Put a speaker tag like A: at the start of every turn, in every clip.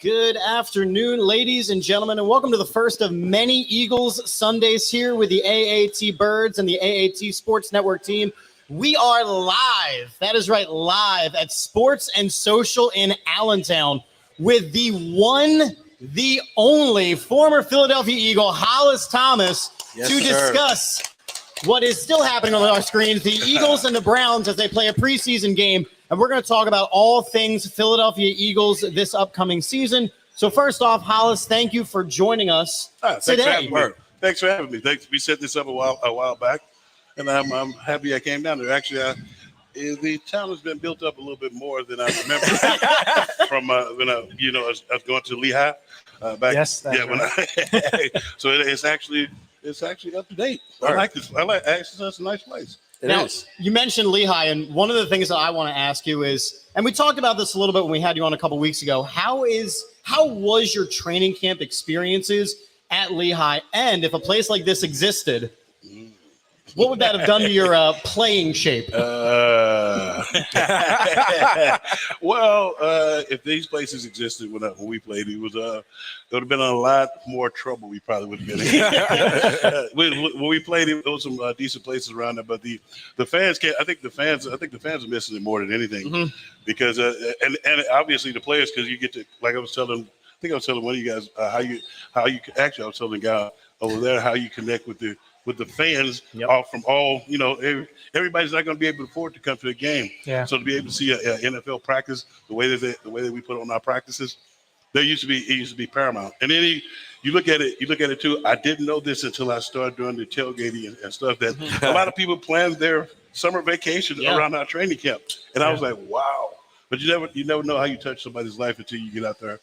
A: Good afternoon, ladies and gentlemen, and welcome to the first of many Eagles Sundays here with the AAT Birds and the AAT Sports Network team. We are live, that is right, live at Sports and Social in Allentown with the one, the only former Philadelphia Eagle, Hollis Thomas, to discuss what is still happening on our screens, the Eagles and the Browns as they play a preseason game. And we're going to talk about all things Philadelphia Eagles this upcoming season. So first off, Hollis, thank you for joining us today.
B: Thanks for having me. We set this up a while back, and I'm happy I came down there. Actually, the town has been built up a little bit more than I remember from when I was going to Lehigh back. Yes, so it's actually up to date. I like this. Actually, that's a nice place.
A: Now, you mentioned Lehigh, and one of the things that I want to ask you is, and we talked about this a little bit when we had you on a couple weeks ago, how was your training camp experiences at Lehigh? And if a place like this existed, what would that have done to your playing shape?
B: Well, if these places existed when we played, it would have been a lot more trouble. We probably would have been. When we played, there was some decent places around there, but the fans can't. I think the fans are missing it more than anything, because and obviously the players, because you get to, like I was telling one of you guys how you actually I was telling the guy over there how you connect with the fans from all, everybody's not going to be able to afford to come to a game. Yeah. So to be able to see an NFL practice, the way that we put on our practices, it used to be paramount. And then you look at it too. I didn't know this until I started doing the tailgating and stuff, that a lot of people planned their summer vacation around our training camp. And I was like, wow. But you never know how you touch somebody's life until you get out there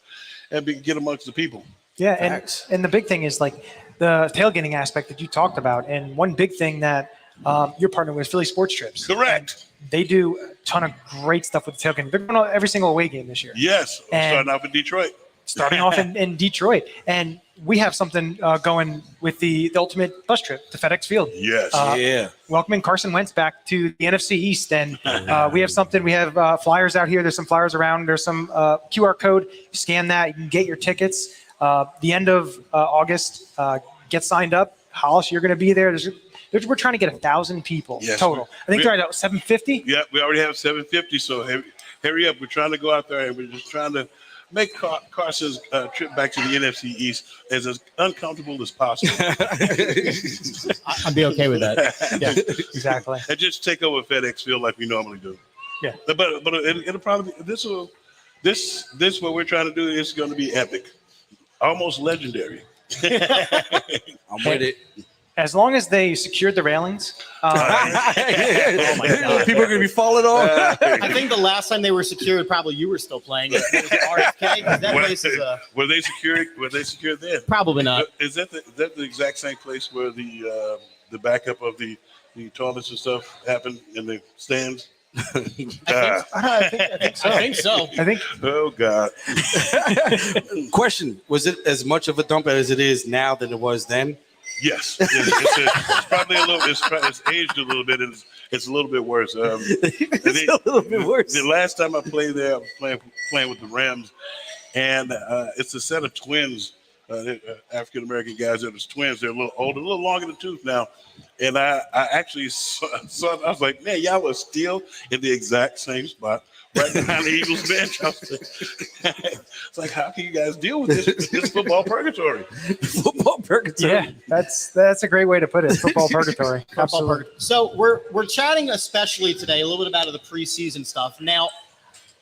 B: and get amongst the people.
C: Yeah. And the big thing is like the tailgating aspect that you talked about. And one big thing that your partner was Philly Sports Trips.
B: Correct.
C: And they do a ton of great stuff with the tailgating. They're going to every single away game this year.
B: Yes. Starting off in Detroit.
C: In Detroit. And we have something going with the ultimate bus trip to Fedex Field.
B: Yes.
C: Welcoming Carson Wentz back to the NFC East. And we have something. We have flyers out here. There's some flyers around. There's some QR code. You scan that. You can get your tickets. The end of August, get signed up. Hollis, you're going to be there. We're trying to get 1,000 people total. I think they're at 750.
B: Yeah, we already have 750. So hurry up. We're trying to go out there, and we're just trying to make Carson's trip back to the NFC East as uncomfortable as possible.
A: I'd be okay with that.
C: Yeah, exactly.
B: And just take over FedEx Field like we normally do.
C: Yeah.
B: But it'll probably this what we're trying to do is going to be epic, almost legendary.
D: I'm with it.
C: As long as they secured the railings.
A: Oh my God.
D: People are going to be falling off.
A: I think the last time they were secured, probably you were still playing. It was RFK. That place is
B: were they secured then?
A: Probably not.
B: Is that the exact same place where the backup of the toilets and stuff happened in the stands?
A: I think so.
B: Oh God.
D: Question: was it as much of a dump as it is now than it was then?
B: Yes, it's probably a little. It's aged a little bit, and It's a little bit worse.
D: It's a little bit worse.
B: The last time I played there, I was playing with the Rams, and it's a set of twins, African American guys that was twins. They're a little older, a little longer in the tooth now. And I actually saw I was like, man, y'all are still in the exact same spot, right behind the Eagles bench. I was like, it's like, how can you guys deal with this football purgatory?
D: Football purgatory.
C: Yeah, that's a great way to put it. Football purgatory. Absolutely.
A: So we're chatting especially today a little bit about the preseason stuff. Now,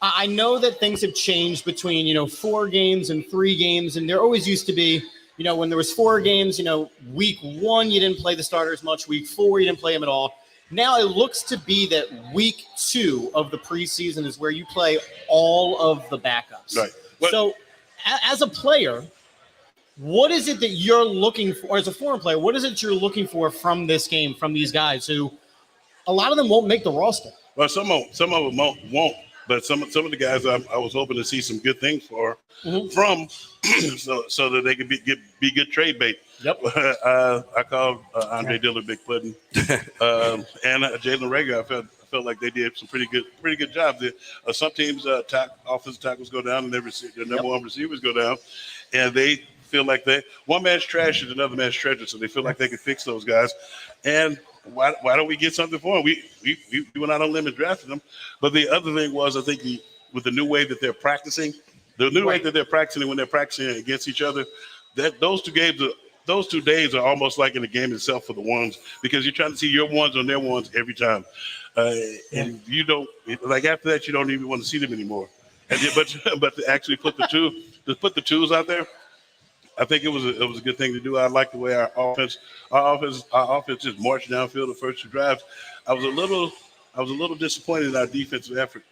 A: I know that things have changed between 4 games and 3 games, and there always used to be, when there was 4 games, week 1 you didn't play the starters much, week 4 you didn't play them at all. Now it looks to be that week 2 of the preseason is where you play all of the backups.
B: Right.
A: So as a player, what is it that you're looking for, as a former player, what is it you're looking for from this game, from these guys who a lot of them won't make the roster?
B: Well, some of them won't. But some of the guys I was hoping to see some good things from so that they could be good trade bait.
A: Yep.
B: I called Andre Dillard Big Pudding and Jalen Rager. I felt like they did some pretty good job there. Some teams offensive tackles go down and their number one receivers go down, and they feel like one man's trash is another man's treasure. So they feel like they can fix those guys. And why don't we get something for them? We went out on limb and drafted them. But the other thing was, I think with the new way that they're practicing, way that they're practicing when they're practicing against each other, that those 2 days are almost like in the game itself for the ones, because you're trying to see your ones on their ones every time. And you don't, like after that, you don't even want to see them anymore. But to actually put the twos out there, I think it was a good thing to do. I like the way our offense just marched downfield the first 2 drives. I was a little disappointed in our defensive effort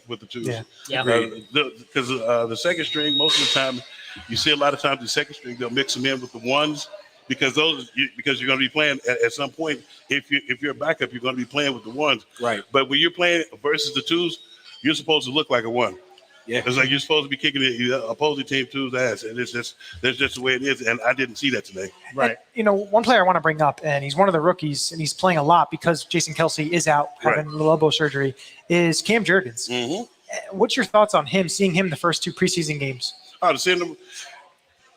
B: with the twos.
A: Yeah.
B: Because the second string, most of the time, you see a lot of times the second string they'll mix them in with the ones because you're going to be playing at some point. If you're a backup, you're going to be playing with the ones.
D: Right.
B: But when you're playing versus the twos, you're supposed to look like a 1. Yeah, it's like you're supposed to be kicking the opposing team two's ass, and that's just the way it is. And I didn't see that today.
A: Right.
C: And, one player I want to bring up, and he's one of the rookies, and he's playing a lot because Jason Kelsey is out having a little elbow surgery, is Cam Jurgens.
B: Mm-hmm.
C: What's your thoughts on him, seeing him the first 2 preseason games?
B: To see him,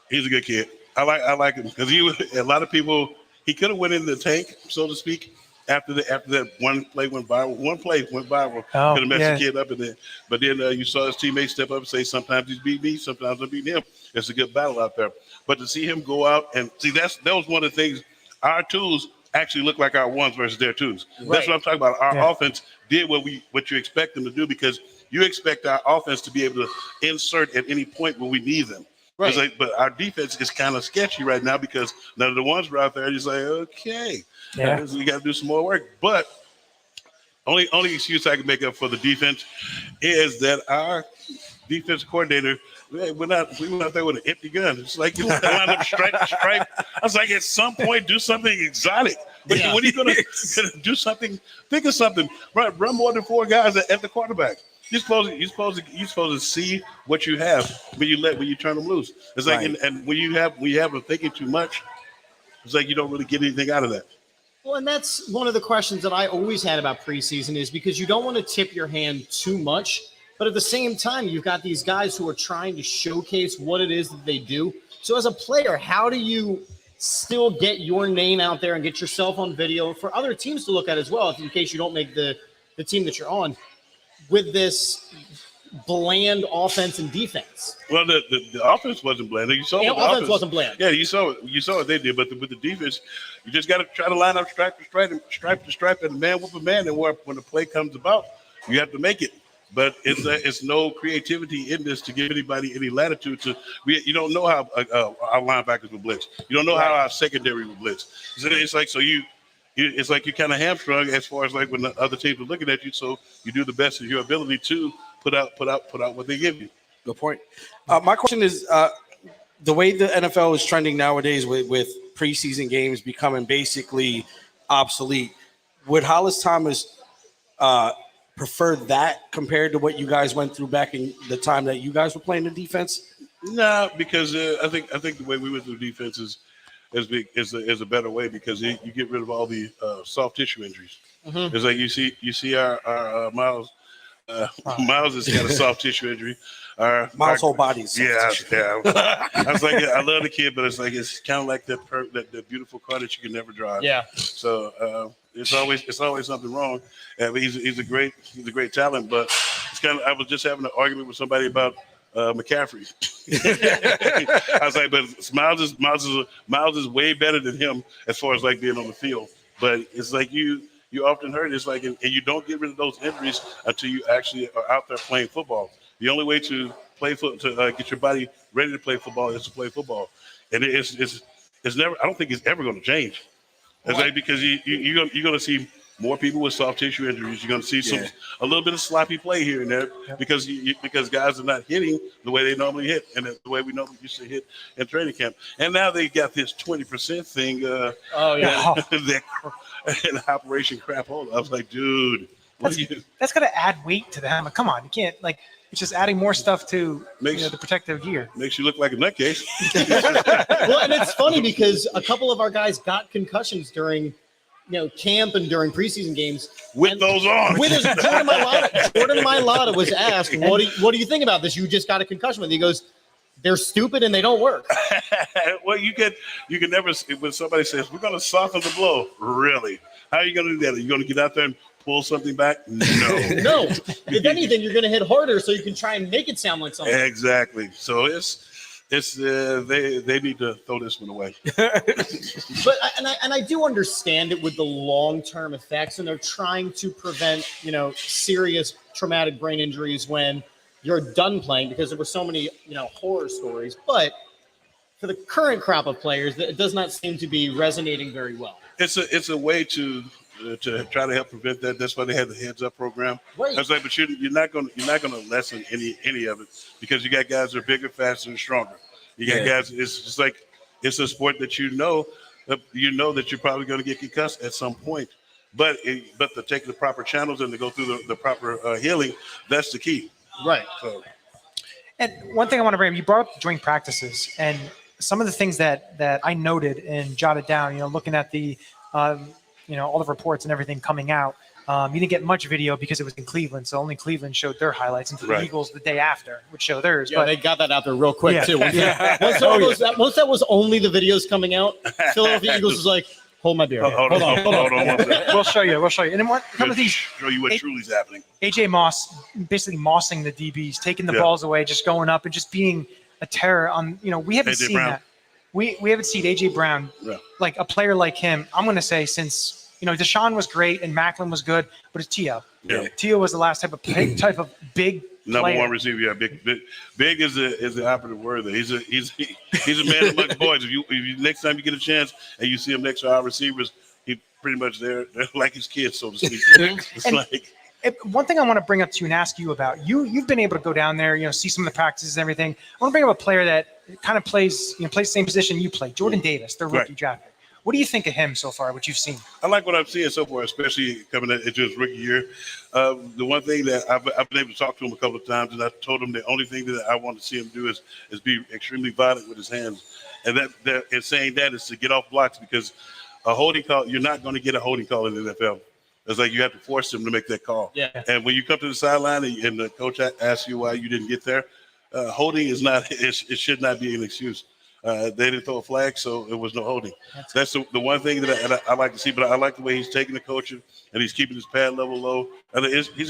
B: he's a good kid. I like him because a lot of people, he could have went in the tank, so to speak. After that one play went viral. Could have messed the kid up in there. But then you saw his teammates step up and say, sometimes he's beat me, sometimes I beat him. It's a good battle out there. But to see him go out and see, that was one of the things. Our twos actually look like our ones versus their twos. Right. That's what I'm talking about. Our offense did what you expect them to do, because you expect our offense to be able to insert at any point when we need them. Right. But our defense is kind of sketchy right now because none of the ones were out there. You're like, okay.
C: Yeah.
B: We got to do some more work. But only excuse I can make up for the defense is that our defense coordinator, we went out there with an empty gun. It's like you line up stripe to stripe. I was like, at some point, do something exotic. But when are you going to do something? Think of something. Run more than 4 guys at the quarterback. You're supposed to see what you have when you turn them loose. It's like and when you have them thinking too much, it's like you don't really get anything out of that.
A: Well, and that's one of the questions that I always had about preseason, is because you don't want to tip your hand too much, but at the same time, you've got these guys who are trying to showcase what it is that they do. So as a player, how do you still get your name out there and get yourself on video for other teams to look at as well, in case you don't make the team that you're on, with this bland offense and defense?
B: Well, the offense wasn't bland. You saw
A: the offense wasn't bland.
B: Yeah, you saw what they did, but with the defense, you just got to try to line up stripe to stripe, and man with a man, and when the play comes about, you have to make it. But it's no creativity in this to give anybody any latitude to. You don't know how our linebackers will blitz. You don't know how our secondary will blitz. It's like it's like you're kind of hamstrung as far as like when the other teams are looking at you. So you do the best of your ability to put out what they give you.
D: Good point. My question is, the way the NFL is trending nowadays with preseason games becoming basically obsolete, would Hollis Thomas prefer that compared to what you guys went through back in the time that you guys were playing the defense?
B: No, because I think the way we went through defense is is a better way because you get rid of all the soft tissue injuries. It's like you see our Miles. Miles has got a soft tissue injury.
D: Miles' whole body is soft
B: yeah,
D: tissue.
B: yeah. I was like, I love the kid, but it's kind of like that beautiful car that you can never drive.
A: Yeah.
B: So it's always something wrong. But he's a great talent, but it's kind of. I was just having an argument with somebody about McCaffrey. I was like, but Miles is way better than him as far as like being on the field. But it's like you often heard it's like, and you don't get rid of those injuries until you actually are out there playing football. The only way to get your body ready to play football is to play football, and it's never. I don't think it's ever going to change. It's like because you're going to see more people with soft tissue injuries. You're going to see a little bit of sloppy play here and there because guys are not hitting the way they normally hit and the way we normally used to hit in training camp. And now they got this 20% thing. That and Operation Crap Hole. I was like, dude,
C: that's got to add weight to the helmet. Come on, you can't it's just adding more stuff to the protective gear.
B: Makes you look like a nutcase.
A: Well, and it's funny because a couple of our guys got concussions during camp and during preseason games.
B: With those on.
A: Jordan Mailata was asked, what do you think about this? You just got a concussion with. He goes, they're stupid and they don't work.
B: Well, you can never, when somebody says, we're going to soften the blow, really? How are you going to do that? Are you going to get out there and pull something back? No.
A: No. If anything, you're going to hit harder so you can try and make it sound like something.
B: Exactly. So they need to throw this one away.
A: But I do understand it with the long-term effects, and they're trying to prevent serious traumatic brain injuries when you're done playing because there were so many horror stories. But for the current crop of players, it does not seem to be resonating very well.
B: It's a way to try to help prevent that. That's why they have the heads up program.
A: Right.
B: I was like, but you're not going to lessen any of it because you got guys that are bigger, faster, and stronger. You got guys. It's just like it's a sport that you know that you're probably going to get concussed at some point. But to take the proper channels and to go through the proper healing, that's the key.
A: Right.
B: So.
C: And one thing I want to bring up, you brought up joint practices and some of the things that I noted and jotted down, looking at the, all the reports and everything coming out. You didn't get much video because it was in Cleveland, so only Cleveland showed their highlights, and the Eagles the day after would show theirs.
A: Yeah, they got that out there real quick too. Once that was only the videos coming out, Philadelphia Eagles was like, hold my beer.
B: Hold on.
C: We'll show you. And then some of these
B: show you what truly is happening.
C: AJ Moss basically mossing the DBs, taking the balls away, just going up and just being a terror on. We haven't seen that. We haven't seen AJ Brown, like a player like him. I'm going to say since Deshaun was great and Macklin was good, but it's Tio.
B: Yeah.
C: Tio was the last type of big
B: number
C: player.
B: one receiver. Yeah, big is the operative word there. He's a man amongst boys. If you next time you get a chance and you see him next to our receivers, he pretty much they're like his kids, so to speak.
C: One thing I want to bring up to you and ask you about, you've been able to go down there, see some of the practices and everything. I want to bring up a player that kind of plays the same position you play, Jordan Davis, the rookie draft pick. What do you think of him so far, what you've seen?
B: I like what I'm seeing so far, especially coming into his rookie year. The one thing that I've been able to talk to him a couple of times, and I told him the only thing that I want to see him do is be extremely violent with his hands. And and saying that is to get off blocks because a holding call, you're not going to get a holding call in the NFL. It's like you have to force him to make that call. Yeah. And when you come to the sideline and the coach asks you why you didn't get there, holding is not. It should not be an excuse. They didn't throw a flag, so it was no holding. That's the one thing that I like to see. But I like the way he's taking the coaching and he's keeping his pad level low. And he's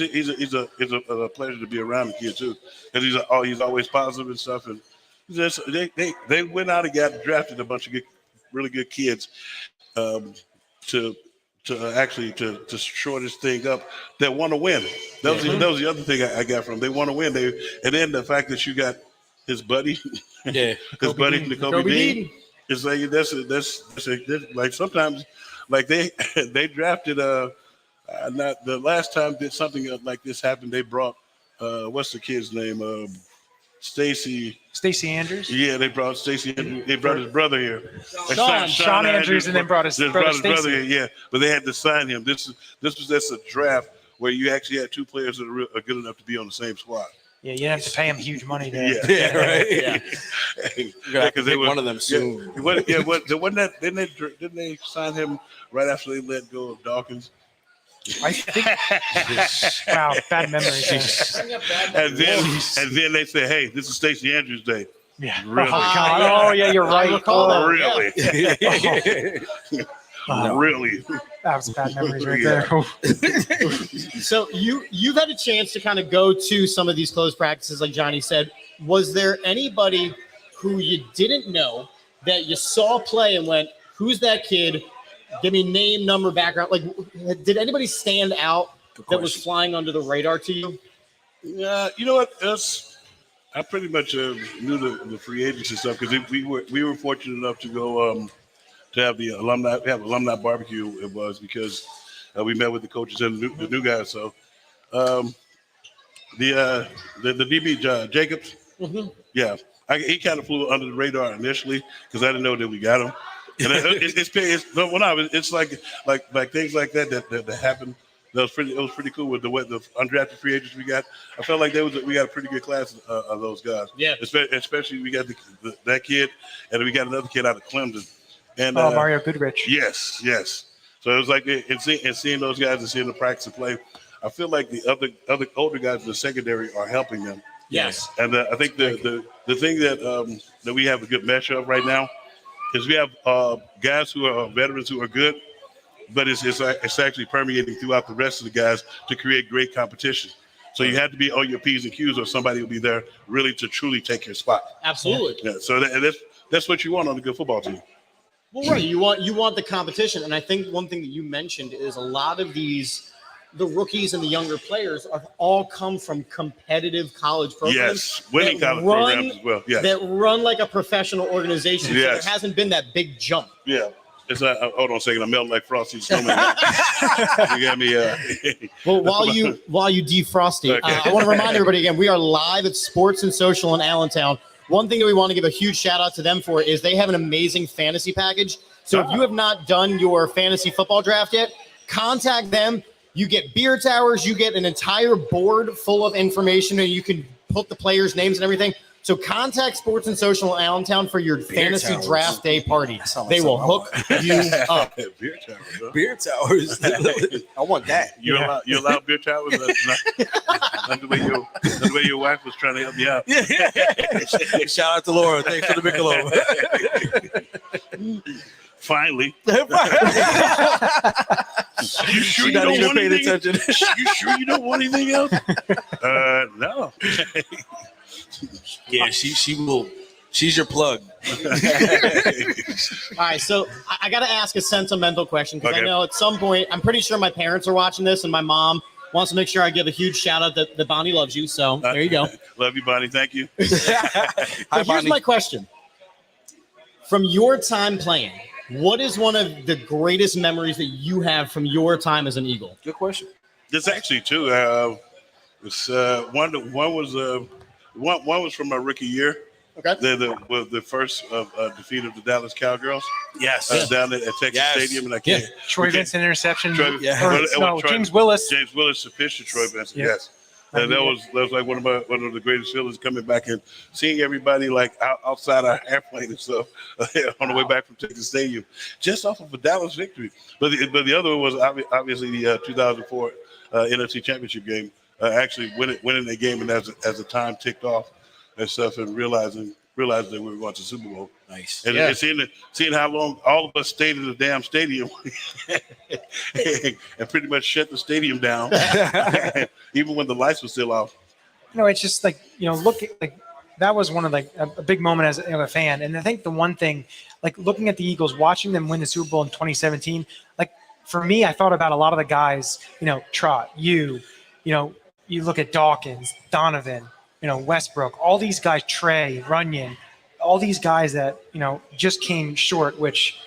B: a pleasure to be around the kid too, because he's always positive and stuff. And just they went out and drafted a bunch of really good kids to shore this thing up that want to win. That was the other thing I got from them. They want to win. And then the fact that you got his buddy, Kobe Dean. It's like that's like sometimes like they drafted not the last time that something like this happened. They brought what's the kid's name? Stacey
C: Andrews.
B: Yeah, they brought Stacey. They brought his brother here.
C: Sean Andrews, and then brought his brother
B: here. Yeah, but they had to sign him. This was just a draft where you actually had two players that are good enough to be on the same squad.
C: Yeah, you have to pay him huge money to.
D: Yeah, right.
A: Yeah.
B: Because they were
D: one of them soon.
B: Didn't they sign him right after they let go of Dawkins?
C: I think. Wow, bad memories.
B: And then they say, "Hey, this is Stacey Andrews' day."
C: Yeah.
B: Really?
C: Oh, God. Oh, yeah, you're right.
A: I recall that.
B: Really? Really?
C: That was bad memories right
B: Yeah.
C: there.
A: So you've had a chance to kind of go to some of these closed practices, like Johnny said. Was there anybody who you didn't know that you saw play and went, "Who's that kid? Give me name, number, background." Like, did anybody stand out that was flying under the radar to you?
B: Yeah, you know what? I pretty much knew the free agents and stuff because we were fortunate enough to go to have the alumni barbecue. It was because we met with the coaches and the new guys. So the DB Jacobs, yeah, he kind of flew under the radar initially because I didn't know that we got him. And it's like things like that happen. It was pretty cool with the undrafted free agents we got. I felt like we got a pretty good class of those guys.
A: Yeah,
B: especially we got that kid, and we got another kid out of Clemson. And
C: Mario Goodrich.
B: Yes. So it was like and seeing those guys and seeing the practice and play. I feel like the other older guys in the secondary are helping them.
A: yes.
B: And I think the thing that we have a good mesh of right now is we have guys who are veterans who are good, but it's actually permeating throughout the rest of the guys to create great competition. So you have to be on your P's and Q's, or somebody will be there really to truly take your spot.
A: Absolutely.
B: Yeah. So that's what you want on a good football team.
A: Well, right. You want the competition, and I think one thing that you mentioned is a lot of the rookies and the younger players are all come from competitive college programs.
B: Yes, winning college programs as well. Yes.
A: That run like a professional organization.
B: Yes.
A: So there hasn't been that big jump.
B: Yeah. It's hold on a second. I'm melting like Frosty Snowman. You got me.
A: Well, while you defrost it,
B: Okay.
A: I want to remind everybody again, we are live at Sports and Social in Allentown. One thing that we want to give a huge shout out to them for is they have an amazing fantasy package. So if you have not done your fantasy football draft yet, contact them. You get beer towers, you get an entire board full of information, and you can put the players' names and everything. So contact Sports and Social in Allentown for your fantasy
D: towers.
A: draft day party.
D: Sounds like
A: They will hook
D: something
A: you up.
B: Beer towers. Huh?
D: Beer towers. I want that.
B: You allow beer towers? That's the way your wife was trying to help you out.
D: Shout out to Laura. Thanks for the Michelob.
B: Finally. You sure
D: She
B: you
D: not
B: don't
D: even
B: want
D: paying
B: anything?
D: attention.
B: You sure you don't want anything else? No.
D: Yeah, she will. She's your plug.
A: All right, so I got to ask a sentimental question because I
B: Okay.
A: know at some point, I'm pretty sure my parents are watching this, and my mom wants to make sure I give a huge shout out that Bonnie loves you. So there you go.
B: Love you, Bonnie. Thank you.
D: Hi,
A: But here's
D: Bonnie.
A: my question. From your time playing, what is one of the greatest memories that you have from your time as an Eagle?
D: Good question.
B: There's actually two. It's one was from my rookie year.
A: Okay.
B: The first defeat of the Dallas Cowgirls.
D: Yes.
B: Down at Texas
D: Yes.
B: Stadium, and I can't.
C: Troy Vincent interception.
B: Troy-
D: Yeah.
C: James Willis.
B: James Willis pitched to Troy Vincent.
C: Yeah.
B: Yes. And that was like one of the greatest feelings, coming back and seeing everybody like outside our airplane and stuff on the way back from Texas Stadium, just off of a Dallas victory. But the other one was obviously the 2004 NFC Championship game. Actually winning the game, and as the time ticked off and stuff, and realizing that we were going to the Super Bowl.
D: Nice.
B: And,
A: Yeah.
B: and seeing how long all of us stayed in the damn stadium and pretty much shut the stadium down, even when the lights were still off.
C: No, it's just like, look at like that was one of like a big moment as a fan. And I think the one thing, like looking at the Eagles, watching them win the Super Bowl in 2017, like for me, I thought about a lot of the guys, Trot, you look at Dawkins, Donovan, Westbrook, all these guys, Trey, Runyon, all these guys that, just came short, which,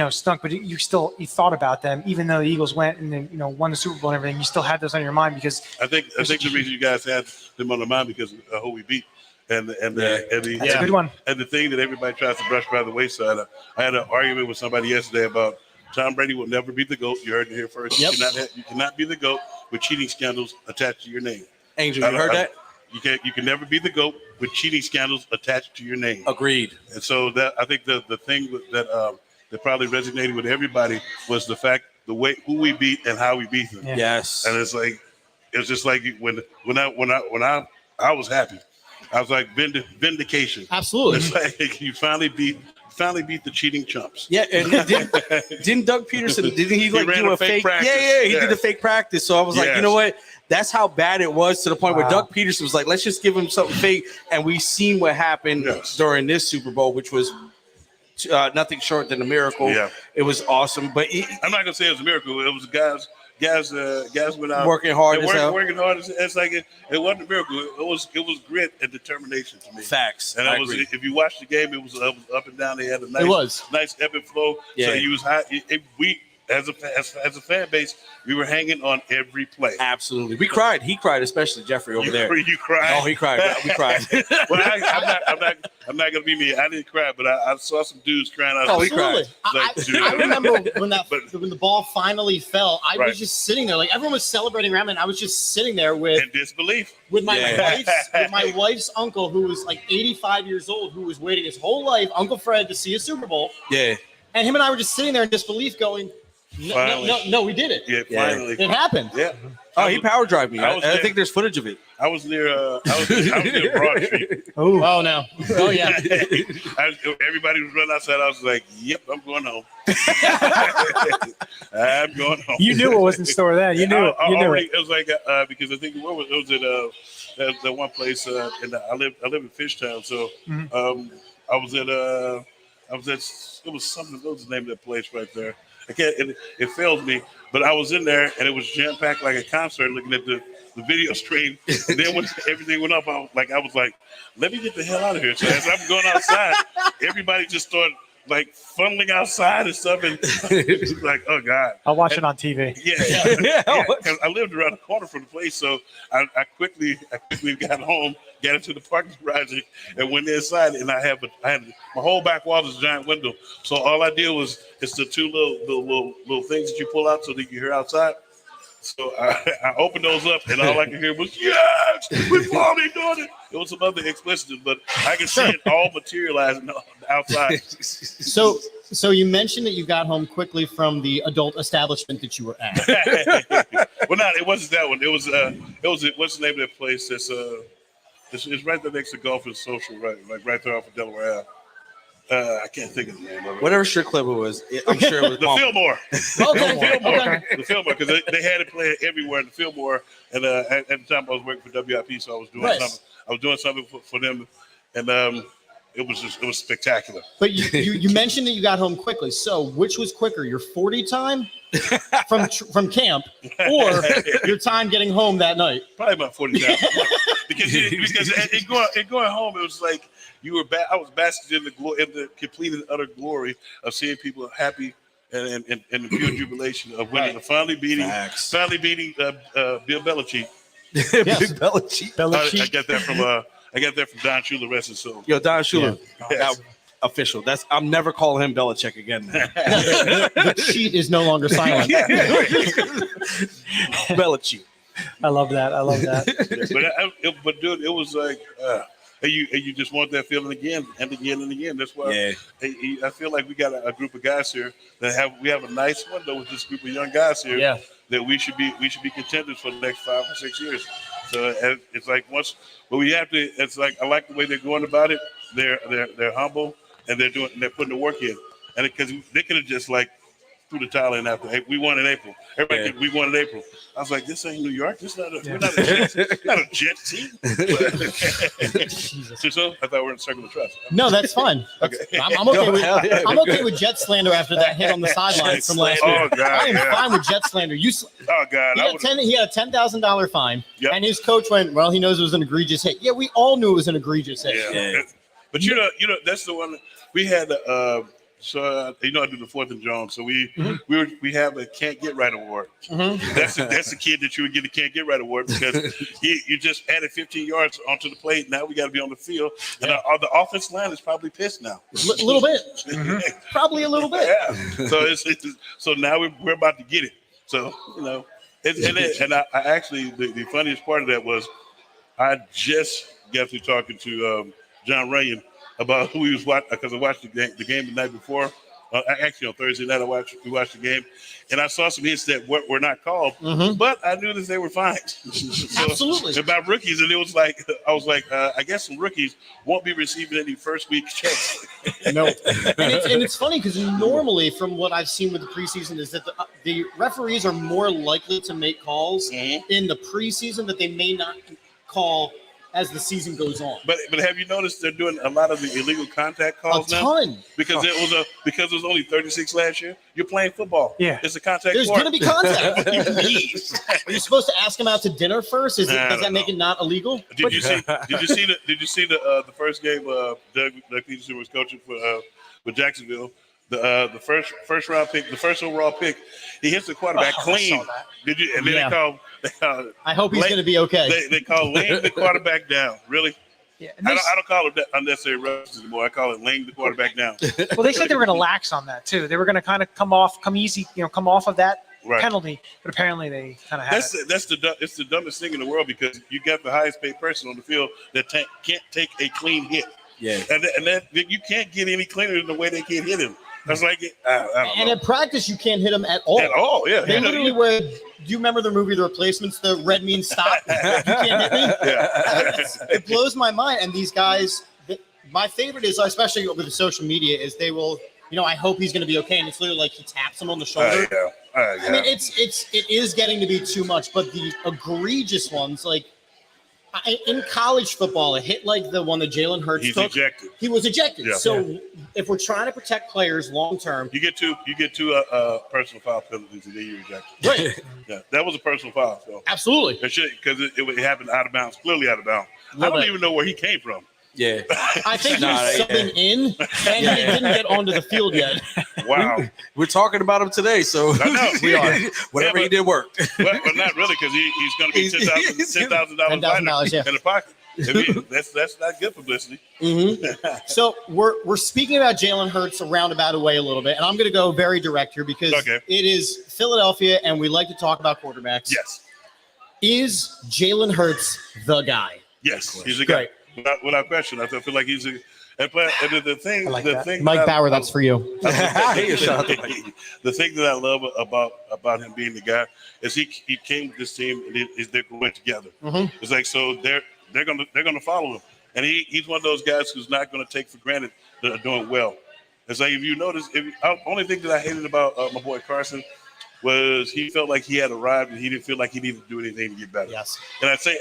C: stunk, but you thought about them, even though the Eagles went and then, won the Super Bowl and everything, you still had those on your mind because
B: I think the reason you guys had them on the mind because of who we beat and
C: that's a good one.
B: And the thing that everybody tries to brush by the wayside. I had an argument with somebody yesterday about Tom Brady will never be the GOAT. You heard it here first.
A: Yep.
B: You cannot be the GOAT with cheating scandals attached to your name.
D: Angel, you heard that?
B: You can never be the GOAT with cheating scandals attached to your name.
D: Agreed.
B: And so that I think the thing that probably resonated with everybody was the fact the way who we beat and how we beat them.
C: Yeah.
D: Yes.
B: And it's just like when I was happy. I was like vindication.
A: Absolutely.
B: It's like you finally beat the cheating chumps.
D: Yeah, and didn't Doug Peterson, didn't he like
B: ran
D: do
B: a
D: a
B: fake
D: fake
B: practice.
D: Yeah, he
B: Yeah.
D: did a fake practice. So I was like, you
B: Yes.
D: know what? That's how bad it was, to the point where
C: Wow.
D: Doug Peterson was like, let's just give him something fake. And we seen what happened
B: Yes.
D: during this Super Bowl, which was nothing short than a miracle.
B: Yeah.
D: It was awesome. But
B: I'm not gonna say it was a miracle. It was guys went out
D: Working hard as hell.
B: Working hard. It's like it wasn't a miracle. It was grit and determination to me.
D: facts.
B: And
D: I
B: I was,
D: agree.
B: if you watched the game, it was up and down. They had a nice ebb and flow.
D: Yeah.
B: So you was high. We as a fan base, we were hanging on every play.
D: Absolutely. We cried. He cried, especially Jeffrey over there.
B: You cried.
D: Oh, he cried. We cried.
B: Well, I'm not gonna be me. I didn't cry, but I saw some dudes crying out.
D: Oh, he
A: Absolutely.
B: Like, dude.
A: I remember when when the ball finally fell, I
B: Right.
A: was just sitting there. Like everyone was celebrating around me, and I was just sitting there with
B: in disbelief.
A: my wife's uncle, who was like 85 years old, who was waiting his whole life, Uncle Fred, to see a Super Bowl.
D: Yeah.
A: And him and I were just sitting there in disbelief going, no, we did it.
B: Yeah,
D: Yeah.
B: finally.
A: It happened.
B: Yeah.
D: Oh, he power drove me.
B: I was
D: I
B: there.
D: think there's footage of it.
B: I was near Broad Street.
A: Oh, no. Oh, yeah.
B: Everybody was running outside. I was like, "Yep, I'm going home. I'm going home."
C: You knew what was in store then. You knew it.
B: I
C: You knew
B: already,
C: it.
B: it was like because I think it was at that one place. I live in Fishtown, so I was at it was something. What was the name of that place right there? I can't. It fails me, but I was in there and it was jam packed like a concert. Looking at the video stream, and then when everything went up, I was like, "Let me get the hell out of here!" So as I'm going outside, everybody just started like funneling outside and stuff, and it's like, "Oh God!"
C: I'll watch it on TV.
B: Yeah, because I lived around the corner from the place, so I quickly got home, got into the parking garage, and went inside. And I had my whole back wall is a giant window, so all I did was it's the two little things that you pull out so that you can hear outside. So I opened those up, and all I could hear was, "Yes, we finally doing it." It was some other explicit, but I could see it all materializing outside.
A: So you mentioned that you got home quickly from the adult establishment that you were at.
B: Well, it wasn't that one. It was what's the name of that place? It's right there next to Golf and Social, right there off of Delaware Ave. I can't think of the name of it.
D: Whatever strip club it was, I'm sure it was
B: The Fillmore.
A: Okay.
B: The Fillmore, because they had it playing everywhere in the Fillmore. And at the time, I was working for WIP, so I was doing something. I was doing something for them, and it was spectacular.
A: But you mentioned that you got home quickly. So which was quicker, your 40 time from camp, or your time getting home that night?
B: Probably about 40 times. because in going home, it was like I was basking in the complete and utter glory of seeing people happy and the pure jubilation of winning, finally beating Bill Belichick.
A: Yes.
D: Belichick.
B: I got that from Don Shula, rest his soul.
D: Yo, Don Shula.
B: Yeah.
D: Now, official. I'm never calling him Belichick again.
A: The cheat is no longer silent.
D: Belichick.
C: I love that.
B: But dude, it was like, and you just want that feeling again and again and again. That's why I feel like we got a group of guys here that we have a nice window with this group of young guys here.
A: Yeah.
B: That we should be contenders for the next 5 or 6 years. So it's like but we have to. It's like I like the way they're going about it. They're humble and they're putting the work in. And because they could have just like threw the towel in after we won in April. We won in April. I was like, this ain't New York. We're not a Jets team. So I thought we're in Circle of Trust.
A: No, that's fine.
B: Okay.
A: I'm okay with Jet slander after that hit on the sideline from last week.
B: Oh God,
A: I am fine with Jet slander.
B: Oh God,
A: He had a $10,000 fine,
B: Yep.
A: and his coach went, "Well, he knows it was an egregious hit." Yeah, we all knew it was an egregious hit.
B: Yeah. But you know, that's the one we had. I do the 4th and Jones. So we have a Can't Get Right award.
A: Mm-hmm.
B: That's the kid that you would get a Can't Get Right award because you just added 15 yards onto the plate. Now we got to be on the field, and the offensive line is probably pissed now.
A: A little bit, probably a little bit.
B: Yeah. So now we're about to get it. So and I actually the funniest part of that was I just got through talking to John Runyon about who he was watching because I watched the game the night before. Actually, on Thursday night, we watched the game, and I saw some hits that were not called, but I knew that they were fine. So,
A: Absolutely.
B: About rookies, and it was like I was like, I guess some rookies won't be receiving any first week checks.
A: No, and it's funny because normally, from what I've seen with the preseason, is that the referees are more likely to make calls in the preseason that they may not call as the season goes on.
B: But have you noticed they're doing a lot of the illegal contact calls
A: A
B: now?
A: ton.
B: Because it was only 36 last year. You're playing football.
C: Yeah.
B: It's a contact
A: There's
B: sport.
A: going to be contact. What do you mean? Are you supposed to ask him out to dinner first? Does that make it not illegal?
B: Did you see the first game Doug Peterson was coaching for Jacksonville? The first round pick, the first overall pick, he hits the quarterback clean.
C: I saw that.
B: Did you? And then they called
A: I hope he's going to be okay.
B: They call laying the quarterback down. Really?
C: Yeah.
B: I don't call it unnecessary roughness anymore. I call it laying the quarterback down.
C: Well, they said they were going to lax on that too. They were going to kind of come off of that penalty, but apparently they kind of had it.
B: It's the dumbest thing in the world because you got the highest paid person on the field that can't take a clean hit.
D: Yeah.
B: And that you can't get any cleaner than the way they can't hit him. That's like I don't know.
A: And at practice, you can't hit him at all.
B: At all, yeah.
A: They literally were. Do you remember the movie The Replacements? The red means stop. You can't hit me.
B: Yeah.
A: It blows my mind. And these guys, my favorite is, especially with the social media, is they will. I hope he's going to be okay. And it's literally like he taps him on the shoulder.
B: Yeah.
A: I mean, it is getting to be too much. But the egregious ones, like in college football, a hit like the one that Jalen Hurts took,
B: ejected.
A: he was ejected.
B: Yeah.
A: So if we're trying to protect players long term,
B: You get two personal foul penalties and then you're ejected.
A: right?
B: Yeah, that was a personal foul. So
A: Absolutely.
B: it should because it happened out of bounds, clearly out of bounds. I don't even know where he came from.
D: Yeah.
A: I think he was subbing in, and he didn't get onto the field yet.
B: Wow.
D: We're talking about him today, so
B: I know.
D: we are. Whatever he did worked.
B: But not really because he's going to be $10,000
A: $10,000
B: in the pocket. I mean, that's not good publicity.
A: So we're speaking about Jalen Hurts a roundabout way a little bit, and I'm going to go very direct here because it is Philadelphia, and we like to talk about quarterbacks.
B: Yes.
A: Is Jalen Hurts the guy?
B: Yes, he's a guy.
A: Great.
B: Without question, I feel like he's a. And the thing,
A: Mike Bauer, that's for you.
B: The thing that I love about him being the guy is he came with this team and they're going together. It's like so they're gonna follow him, and he's one of those guys who's not going to take for granted that are doing well. It's like if you notice, only thing that I hated about my boy Carson was he felt like he had arrived and he didn't feel like he needed to do anything to get better.
A: Yes.
B: And I say,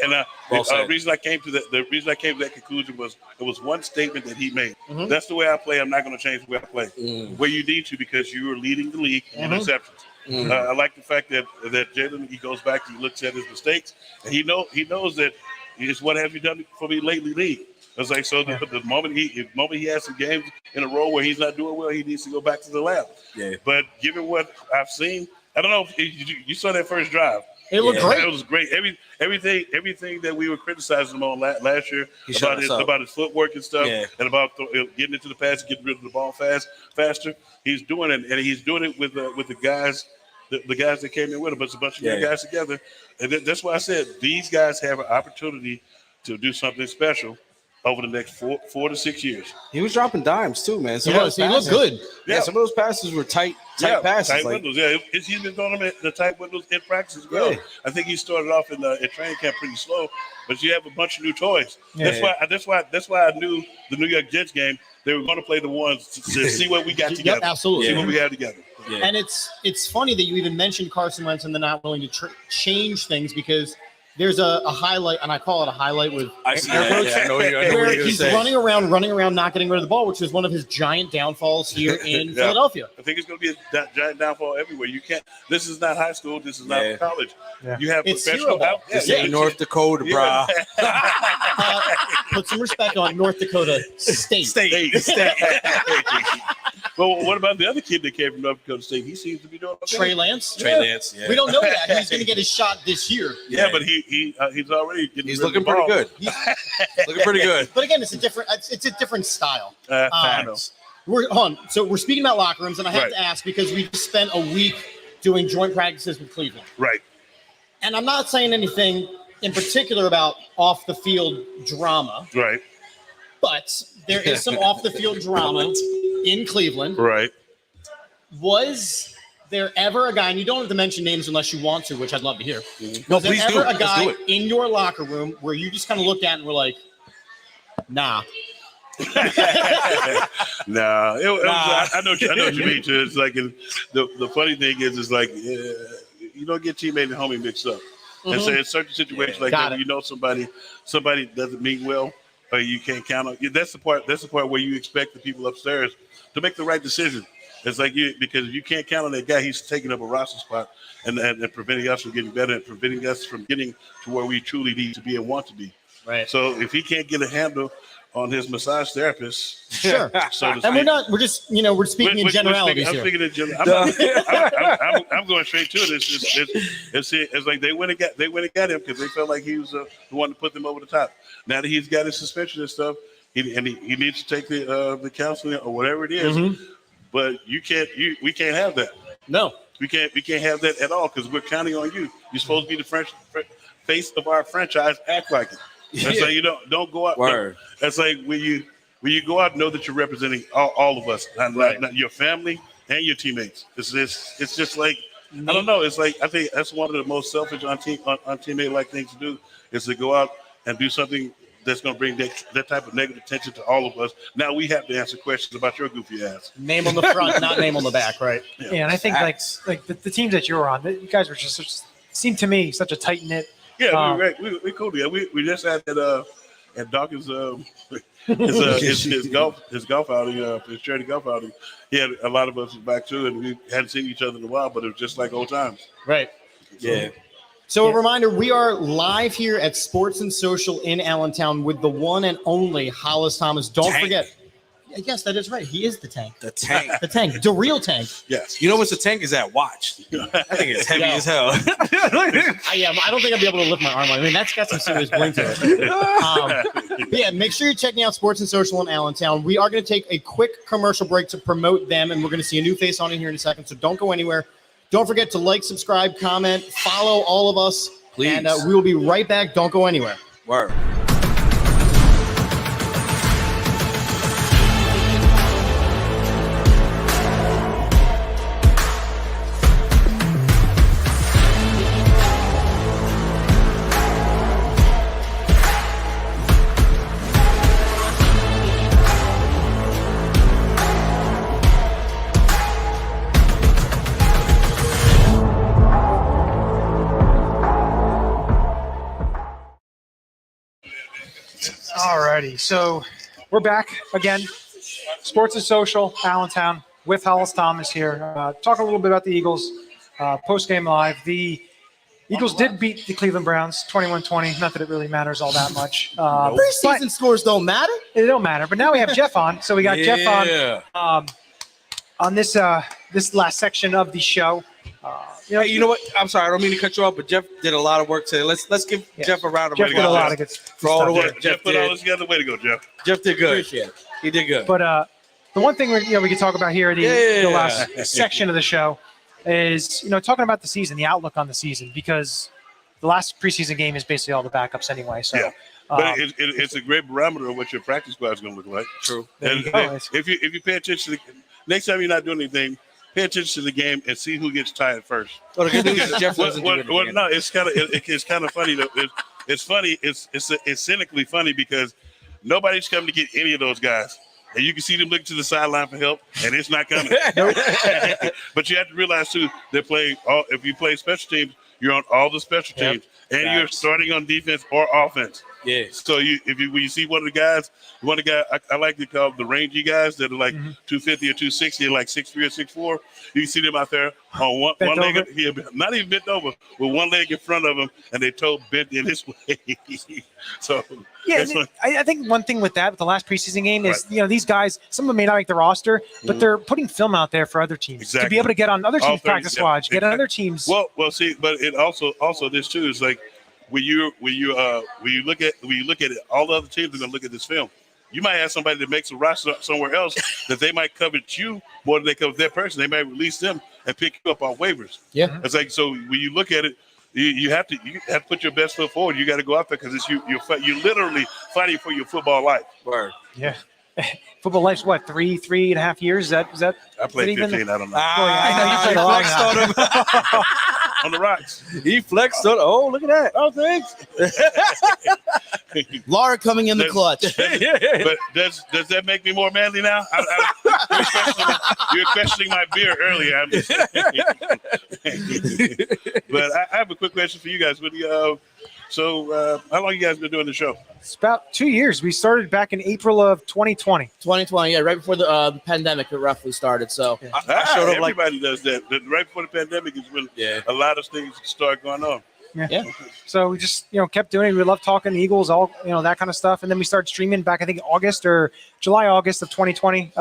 D: Well
B: the reason I came to that conclusion was it was one statement that he made. That's the way I play. I'm not going to change the way I play. Where you need to because you are leading the league in interceptions. I like the fact that Jalen, he goes back, he looks at his mistakes, and he knows that it's what have you done for me lately, league. It's like so. The moment he has some games in a row where he's not doing well, he needs to go back to the lab. Yeah. But given what I've seen, I don't know if you saw that first drive.
A: It looked great.
B: It was great. Everything that we were criticizing him on last year about his footwork and stuff, and about getting into the pass and getting rid of the ball faster. He's doing it, and he's doing it with the guys. The guys that came in with him, but it's a bunch of young guys together, and that's why I said these guys have an opportunity to do something special over the next 4 to 6 years.
D: He was dropping dimes too, man.
A: He looked good.
D: Yeah, some of those passes were tight passes.
B: Tight windows. Yeah, he's been throwing them at the tight windows in practice as well. Yeah. I think he started off in training camp pretty slow, but you have a bunch of new toys. That's why I knew the New York Jets game. They were going to play the ones to see what we got together.
A: Yep, absolutely.
B: See what we had together.
A: Yeah. And it's funny that you even mentioned Carson Wentz and they're not willing to change things because there's a highlight, and I call it a highlight with
D: I see that. I know
A: where he's running around, not getting rid of the ball, which is one of his giant downfalls here in Philadelphia.
B: I think it's going to be a giant downfall everywhere. You can't. This is not high school. This is not college. Yeah. You have professional.
D: North Dakota, brah.
A: Put some respect on North Dakota State.
B: Well, what about the other kid that came from North Dakota State? He seems to be doing okay.
A: Trey Lance.
D: Yeah.
A: We don't know that. He's going to get his shot this year.
B: Yeah, but he's already getting.
D: He's looking pretty good. Looking pretty good.
A: But again, it's a different style.
B: I know.
A: So we're speaking about locker rooms, and I have to ask because we just spent a week doing joint practices with Cleveland.
B: Right.
A: And I'm not saying anything in particular about off the field drama.
B: Right.
A: But there is some off the field drama in Cleveland.
B: Right.
A: Was there ever a guy, and you don't have to mention names unless you want to, which I'd love to hear.
D: No,
A: Was there
D: please
A: ever
D: do.
A: a guy
D: Let's do it.
A: in your locker room where you just kind of looked at and were like, nah?
B: Nah, I know what you mean. Too. It's like the funny thing is like you don't get teammate and homie mixed up. And so in certain situations like that, where you know somebody doesn't mean well, or you can't count on. That's the part where you expect the people upstairs to make the right decision. It's like because if you can't count on that guy, he's taking up a roster spot and preventing us from getting better and preventing us from getting to where we truly need to be and want to be.
A: Right.
B: So if he can't get a handle on his massage therapist,
A: sure.
B: So to
A: And
B: speak,
A: we're speaking in generalities
B: I'm
A: here.
B: speaking in general. I'm going straight to it. It's like they went and got him because they felt like he was the one to put them over the top. Now that he's got his suspension and stuff, he needs to take the counseling or whatever it is.
A: Mm-hmm.
B: But we can't have that.
A: No.
B: We can't have that at all because we're counting on you. You're supposed to be the face of our franchise. Act like it. That's like you don't go out.
D: Word.
B: That's like when you go out, know that you're representing all of us, not your family and your teammates. It's just like I don't know. It's like I think that's one of the most selfish on teammate like things to do is to go out and do something that's going to bring that type of negative attention to all of us. Now we have to answer questions about your goofy ass.
A: Name on the front, not name on the back, right?
C: Yeah, and I think like the teams that you were on, you guys were just seemed to me such a tight knit.
B: Yeah, we cool. Yeah, we just had that at Dawkins his golf outing, his charity golf outing. He had a lot of us back too, and we hadn't seen each other in a while, but it was just like old times.
A: Right.
D: Yeah.
A: So a reminder, we are live here at Sports and Social in Allentown with the one and only Hollis Thomas. Don't forget. Yes, that is right. He is the tank.
D: The tank.
A: The tank. The real tank.
B: Yes.
D: You know what's the tank is that watch. I think it's heavy as hell.
A: I don't think I'd be able to lift my arm on it. I mean, that's got some serious bling to it. But yeah, make sure you're checking out Sports and Social in Allentown. We are going to take a quick commercial break to promote them, and we're going to see a new face on in here in a second, so don't go anywhere. Don't forget to like, subscribe, comment, follow all of us.
D: Please.
A: And we will be right back. Don't go anywhere.
D: Word.
C: Alrighty, so we're back again. Sports and Social, Allentown, with Hollis Thomas here. Talk a little bit about the Eagles. Post-game live. The Eagles did beat the Cleveland Browns 21-20. Not that it really matters all that much.
A: Preseason scores don't matter.
C: It don't matter. But now we have Jeff on. So we got Jeff on this this last section of the show.
D: Hey, you know what? I'm sorry, I don't mean to cut you off, but Jeff did a lot of work today. Let's give Jeff a round of
C: Jeff did a lot of good
D: for all the work
B: Jeff put all this together. Way to go, Jeff.
D: Jeff did good.
A: Appreciate it.
D: He did good.
C: But the one thing we can talk about here, the last section of the show, is talking about the season, the outlook on the season, because the last preseason game is basically all the backups anyway. So,
B: yeah. But it's a great barometer of what your practice squad is going to look like.
D: True.
B: And if you pay attention to next time you're not doing anything, pay attention to the game and see who gets tired first.
D: Well, the good news is Jeff doesn't do it again.
B: No, it's kind of funny though. It's funny. It's cynically funny because nobody's coming to get any of those guys. And you can see them looking to the sideline for help, and it's not coming. But you have to realize too, if you play special teams, you're on all the special teams, and you're starting on defense or offense.
D: Yeah.
B: So when you see one of the guys I like to call them the rangy guys that are like 250 or 260, like 6'3" or 6'4", you can see them out there on one leg, not even bent over, with one leg in front of them, and their toe bent in this way. So
C: yeah, I think one thing with the last preseason game is these guys, some of them may not make the roster, but they're putting film out there for other teams to be able to get on other teams' practice squads, get on other teams.
B: Well, see, but it also this too is like when you look at it, all the other teams are gonna look at this film. You might have somebody that makes a roster somewhere else that they might covet you more than they covet that person. They might release them and pick you up on waivers.
A: Yeah.
B: It's like, so when you look at it, you have to put your best foot forward. You got to go out there because it's you're literally fighting for your football life.
D: Word.
C: Yeah. Football life's what, 3.5 years? Is that
B: I played 15. I don't know.
C: I know you played a long time.
B: On the rocks.
D: He flexed on. Oh, look at that.
B: Oh, thanks.
E: Laura coming in the clutch.
B: But does that make me more manly now? You're questioning my beer earlier. I'm just but I have a quick question for you guys. So how long you guys been doing the show?
C: It's about 2 years. We started back in April of 2020.
E: 2020, yeah, right before the pandemic it roughly started. So
D: I showed up
B: everybody does that. Right before the pandemic is when a lot of things start going on.
C: Yeah. So we just, kept doing it. We love talking Eagles, all, that kind of stuff. And then we started streaming back, I think, August of 2020.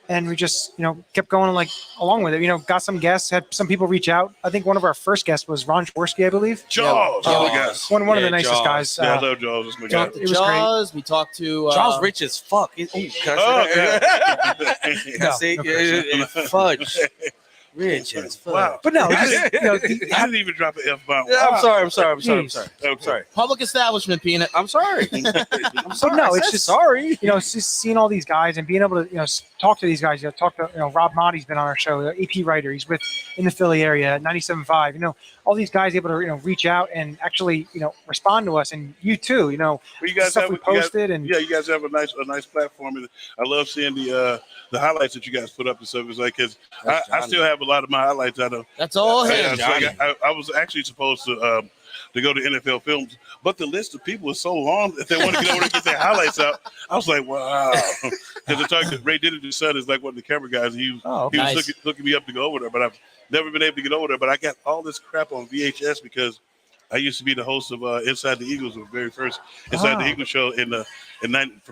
C: And we just, kept going along with it. Got some guests, had some people reach out. I think one of our first guests was Ron Jaworski, I believe.
B: Jaws.
C: One of the nicest guys.
B: I love Jaws. That's my guy.
C: It was
E: Jaws, we talked to
D: Jaws rich as fuck. Fudge. Rich as fuck.
B: Wow.
C: But no,
B: I didn't even drop an F-bomb.
D: Yeah, I'm sorry. I'm sorry.
E: public establishment, Peanut.
D: I'm sorry.
C: But no, it's just
D: sorry.
C: It's just seeing all these guys and being able to, talk to these guys. Talk to, Rob Mottie's been on our show, the AP writer. He's in the Philly area at 97.5. All these guys able to, reach out and actually, respond to us. And you too,
B: Well, you guys
C: stuff
B: have,
C: we posted.
B: you guys have a nice platform. And I love seeing the highlights that you guys put up and stuff. It's like, cause I still have a lot of my highlights out of.
E: That's all him.
B: I was actually supposed to go to NFL Films, but the list of people is so long that they want to get over and get their highlights out. I was like, wow. Because Ray Dittager's son is like one of the camera guys. And he was looking me up to go over there, but I've never been able to get over there. But I got all this crap on VHS because I used to be the host of Inside the Eagles, the very first Inside the Eagles show from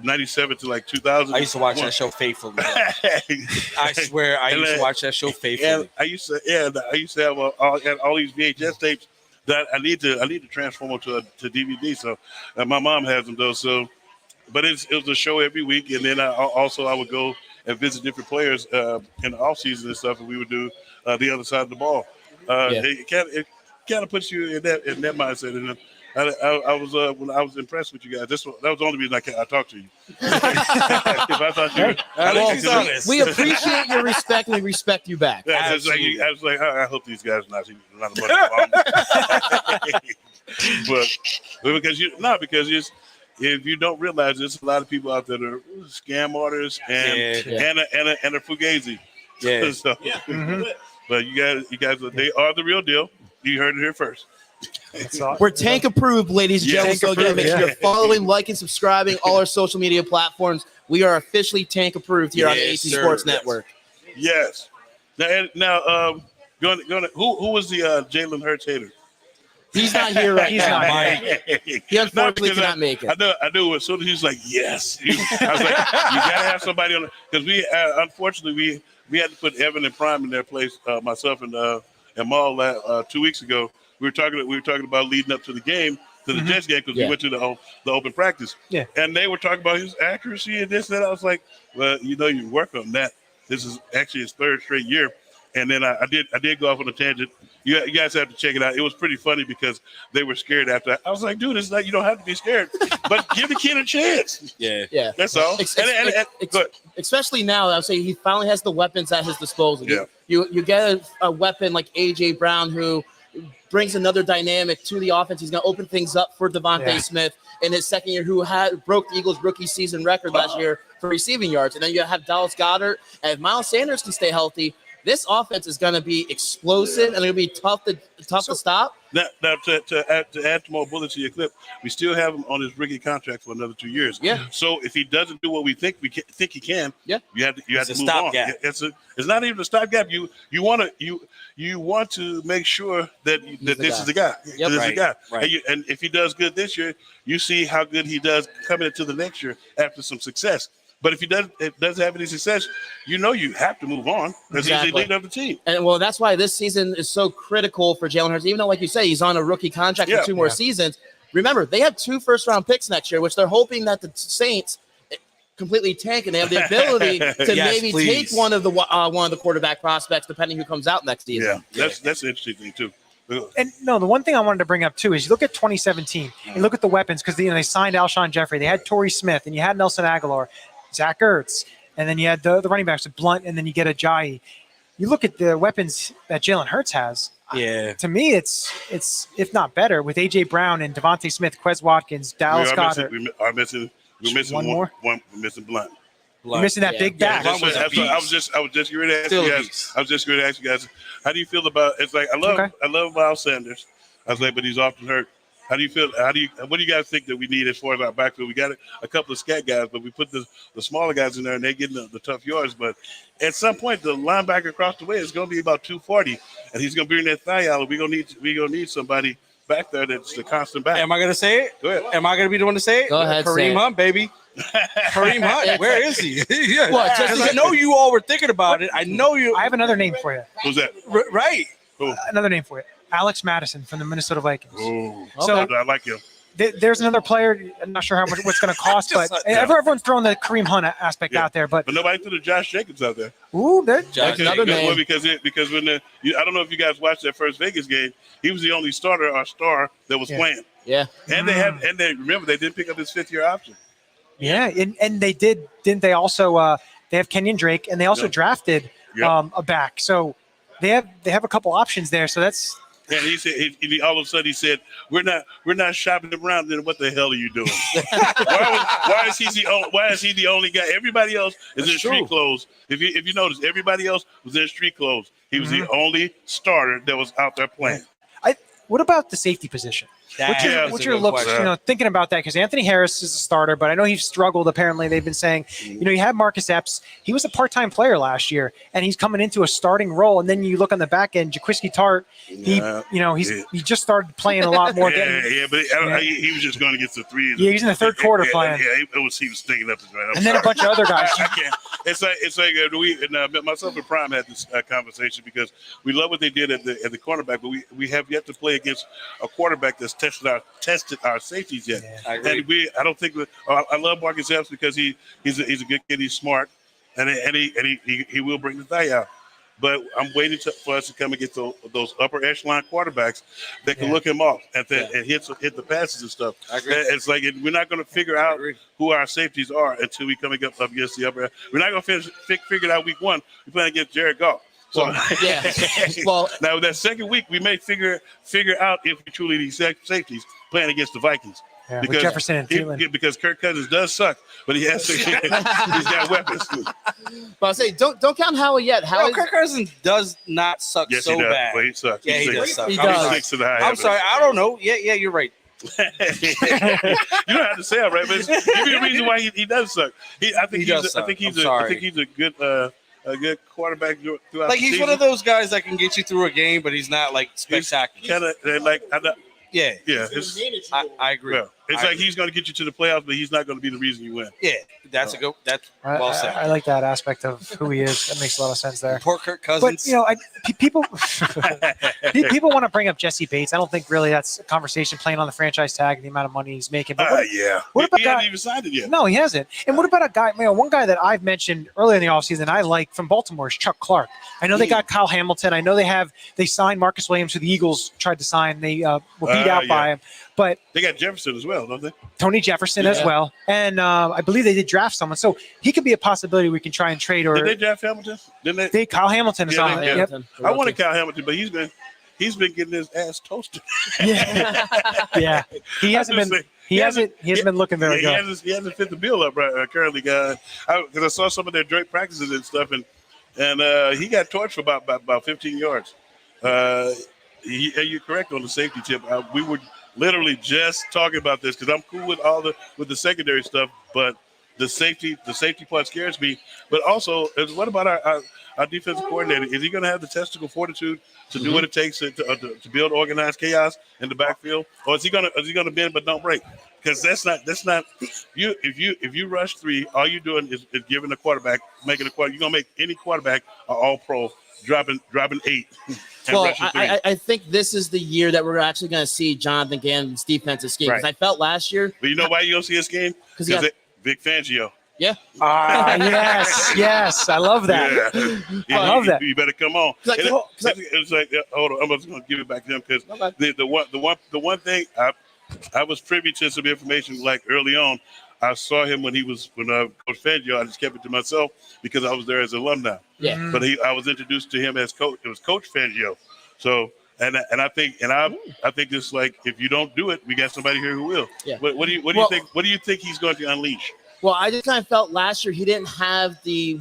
B: 97 to like 2000.
D: I used to watch that show faithfully. I swear, I used to watch that show faithfully.
B: I used to have all these VHS tapes that I need to transform them to DVD. So my mom has them though. So, but it was a show every week, and then I would go and visit different players in the off season and stuff, and we would do the other side of the ball. It kind of puts you in that mindset. And when I was impressed with you guys. That was the only reason I talked to you. If I thought you were,
E: we appreciate your respect, and we respect you back.
B: I was like, I hope these guys are not a bunch of but because if you don't realize, there's a lot of people out there that are scam artists and are fugazi.
D: Yeah.
B: So, but you guys, they are the real deal. You heard it here first.
E: We're tank approved, ladies and gentlemen. So again, make sure you're following, liking, subscribing all our social media platforms. We are officially tank approved here on the AAT Sports Network.
B: Yes. Now, who was the Jalen Hurts hater?
E: He's not here right now. He unfortunately cannot make it.
B: I knew as soon as he was like, yes. I was like, you gotta have somebody on it because unfortunately we had to put Evan and Prime in their place. Myself and Maul 2 weeks ago. We were talking about leading up to the game, to the Jets game, because we went to the open practice. Yeah. And they were talking about his accuracy and this and that. I was like, well, you work on that. This is actually his third straight year. And then I did go off on a tangent. You guys have to check it out. It was pretty funny because they were scared after. I was like, dude, it's like you don't have to be scared, but give the kid a chance.
E: Yeah.
B: That's all.
E: Especially now, I would say he finally has the weapons at his disposal.
B: Yeah.
E: You get a weapon like A.J. Brown who brings another dynamic to the offense. He's going to open things up for Devontae Smith in his second year, who broke the Eagles' rookie season record last year for receiving yards. And then you have Dallas Goedert. And if Miles Sanders can stay healthy, this offense is going to be explosive and it'll be tough to stop.
B: Now to add more bullets to your clip, we still have him on his rookie contract for another 2 years.
E: Yeah.
B: So if he doesn't do what we think he can, you have to move on.
D: It's
B: it's not even a stopgap. You want to make sure that this is the guy.
E: Yep.
B: This is the guy.
D: Right.
B: And if he does good this year, you see how good he does coming into the next year after some success. But if he doesn't have any success, you have to move on because he's the leader of the team.
E: And well, that's why this season is so critical for Jalen Hurts. Even though, like you say, he's on a rookie contract for 2 more seasons. Remember, they have 2 first-round picks next year, which they're hoping that the Saints completely tank, and they have the ability to take one of the quarterback prospects, depending who comes out next season.
B: Yeah, that's an interesting thing too.
C: And no, the one thing I wanted to bring up too is you look at 2017 and look at the weapons because they signed Alshon Jeffrey, they had Torrey Smith, and you had Nelson Aguilar, Zach Ertz, and then you had the running backs with Blunt, and then you get Ajayi. You look at the weapons that Jalen Hurts has.
D: Yeah.
C: To me, it's if not better with AJ Brown and Devontae Smith, Quez Watkins, Dallas Goedert.
B: We're missing
C: one more.
B: We're missing Blunt.
C: You're missing that big back.
B: I was just going to ask you guys. I was just going to ask you guys. How do you feel about? It's like I love Miles Sanders. I was like, but he's often hurt. How do you feel? What do you guys think that we need as far as our backfield? We got a couple of scat guys, but we put the smaller guys in there, and they're getting the tough yards. But at some point, the linebacker across the way is going to be about 240, and he's going to bring that thigh out. We're going to need somebody back there that's the constant back.
D: Am I going to say it?
B: Go ahead.
D: Am I going to be the one to say it?
E: Go ahead,
D: Kareem
E: say it.
D: Hunt, baby. Kareem Hunt, where is he? Yeah.
E: What, just
D: I know you all were thinking about it. I know you.
C: I have another name for you.
B: Who's that?
D: Right.
B: Who?
C: Another name for you. Alex Madison from the Minnesota Vikings.
B: Oh,
C: So-
B: I like him.
C: There's another player. I'm not sure what's going to cost, but everyone's throwing the Kareem Hunt aspect out there. But
B: nobody threw the Josh Jacobs out there.
E: Another name.
B: Because when I don't know if you guys watched that first Vegas game, he was the only starter or star that was playing.
E: Yeah.
B: And they remember they didn't pick up his 5th-year option.
C: yeah, and they didn't they also they have Kenyon Drake, and they also drafted a back. So they have a couple options there. So that's.
B: And he said, he all of a sudden he said, "We're not shopping around. Then what the hell are you doing? why is he the only guy? Everybody else is in street clothes. If you notice, everybody else was in street clothes. He was the only starter that was out there playing.
C: What about the safety position? What's your looks? Thinking about that because Anthony Harris is a starter, but I know he's struggled. Apparently, they've been saying, you have Marcus Epps. He was a part-time player last year, and he's coming into a starting role. And then you look on the back end, Jaquiski Tart. He just started playing a lot more.
B: But he was just going to get the threes.
C: Yeah, he's in the third quarter playing.
B: Yeah, he was sticking up his right.
C: And then a bunch of other guys.
B: I can't. It's like myself and Prime had this conversation because we love what they did at the cornerback, but we have yet to play against a quarterback that's tested our safeties yet.
D: Yeah,
B: I don't think I love Marcus Epps because he's a good kid. He's smart, and he will bring the thigh out. But I'm waiting for us to come and get those upper echelon quarterbacks that can look him off and hit the passes and stuff.
D: I agree.
B: It's like we're not going to figure out who our safeties are until we coming up against the upper. We're not going to figure it out week 1. We're playing against Jared Goff. So
E: Well,
B: now that second week we may figure out if we truly need safeties playing against the Vikings.
C: Yeah, because Jefferson and Thielen.
B: Because Kirk Cousins does suck, but he's got weapons.
E: But I'll say don't count Howie yet.
D: Kirk Cousins does not suck
B: yes,
D: so
B: he does.
D: bad.
B: Well, he sucks.
D: Yeah, he does suck.
E: He does.
D: I'm sorry. I don't know. Yeah, you're right.
B: You don't have to say it, right? But give me a reason why he does suck. I think he's a good quarterback throughout.
D: Like
B: the
D: he's
B: season.
D: one of those guys that can get you through a game, but he's not like spectacular. Yeah. I agree.
B: Yeah. It's like he's going to get you to the playoffs, but he's not going to be the reason you win.
D: Yeah, that's well said.
C: I like that aspect of who he is. That makes a lot of sense there.
D: Poor Kirk Cousins.
C: But people want to bring up Jesse Bates. I don't think really that's a conversation playing on the franchise tag and the amount of money he's making. But what about
B: he hasn't even signed it yet.
C: No, he hasn't. And what about a guy? One guy that I've mentioned earlier in the offseason I like from Baltimore is Chuck Clark. I know they got Kyle Hamilton. I know they signed Marcus Williams, who the Eagles tried to sign. They were beat out by him. But
B: they got Jefferson as well, don't they?
C: Tony Jefferson as well. And I believe they did draft someone. So he could be a possibility we can try and trade. Or
B: did they draft Hamilton? Didn't they?
C: Kyle Hamilton is on it. Yep.
B: I wanted Kyle Hamilton, but he's been getting his ass toasted.
C: Yeah. He hasn't been looking very good.
B: He hasn't fit the bill up right currently, guys. Because I saw some of their joint practices and stuff, and he got torched for about 15 yards. You're correct on the safety tip. We were literally just talking about this because I'm cool with the secondary stuff, but the safety part scares me. But also, what about our defensive coordinator? Is he going to have the testicle fortitude to do what it takes to build organized chaos in the backfield, or is he going to bend but don't break? Because that's not you. If you rush 3, all you're doing is giving the quarterback, making the quarterback. You're going to make any quarterback an all-pro, dropping 8.
E: Well, I think this is the year that we're actually going to see Jonathan Gannon's defensive scheme. Because I felt last year.
B: But you know why you don't see his game? Because Vic Fangio.
E: Yeah.
C: Yes. I love that.
B: Yeah.
C: I love that.
B: You better come on.
E: It's like,
B: Hold on. I'm just going to give it back to him because
E: Okay.
B: the one thing I was privy to some information like early on. I saw him when Coach Fangio. I just kept it to myself because I was there as an alumni.
E: Yeah.
B: But I was introduced to him as coach. It was Coach Fangio. So I think it's like if you don't do it, we got somebody here who will.
E: Yeah.
B: What do you think? What do you think he's going to unleash?
E: Well, I just kind of felt last year he didn't have the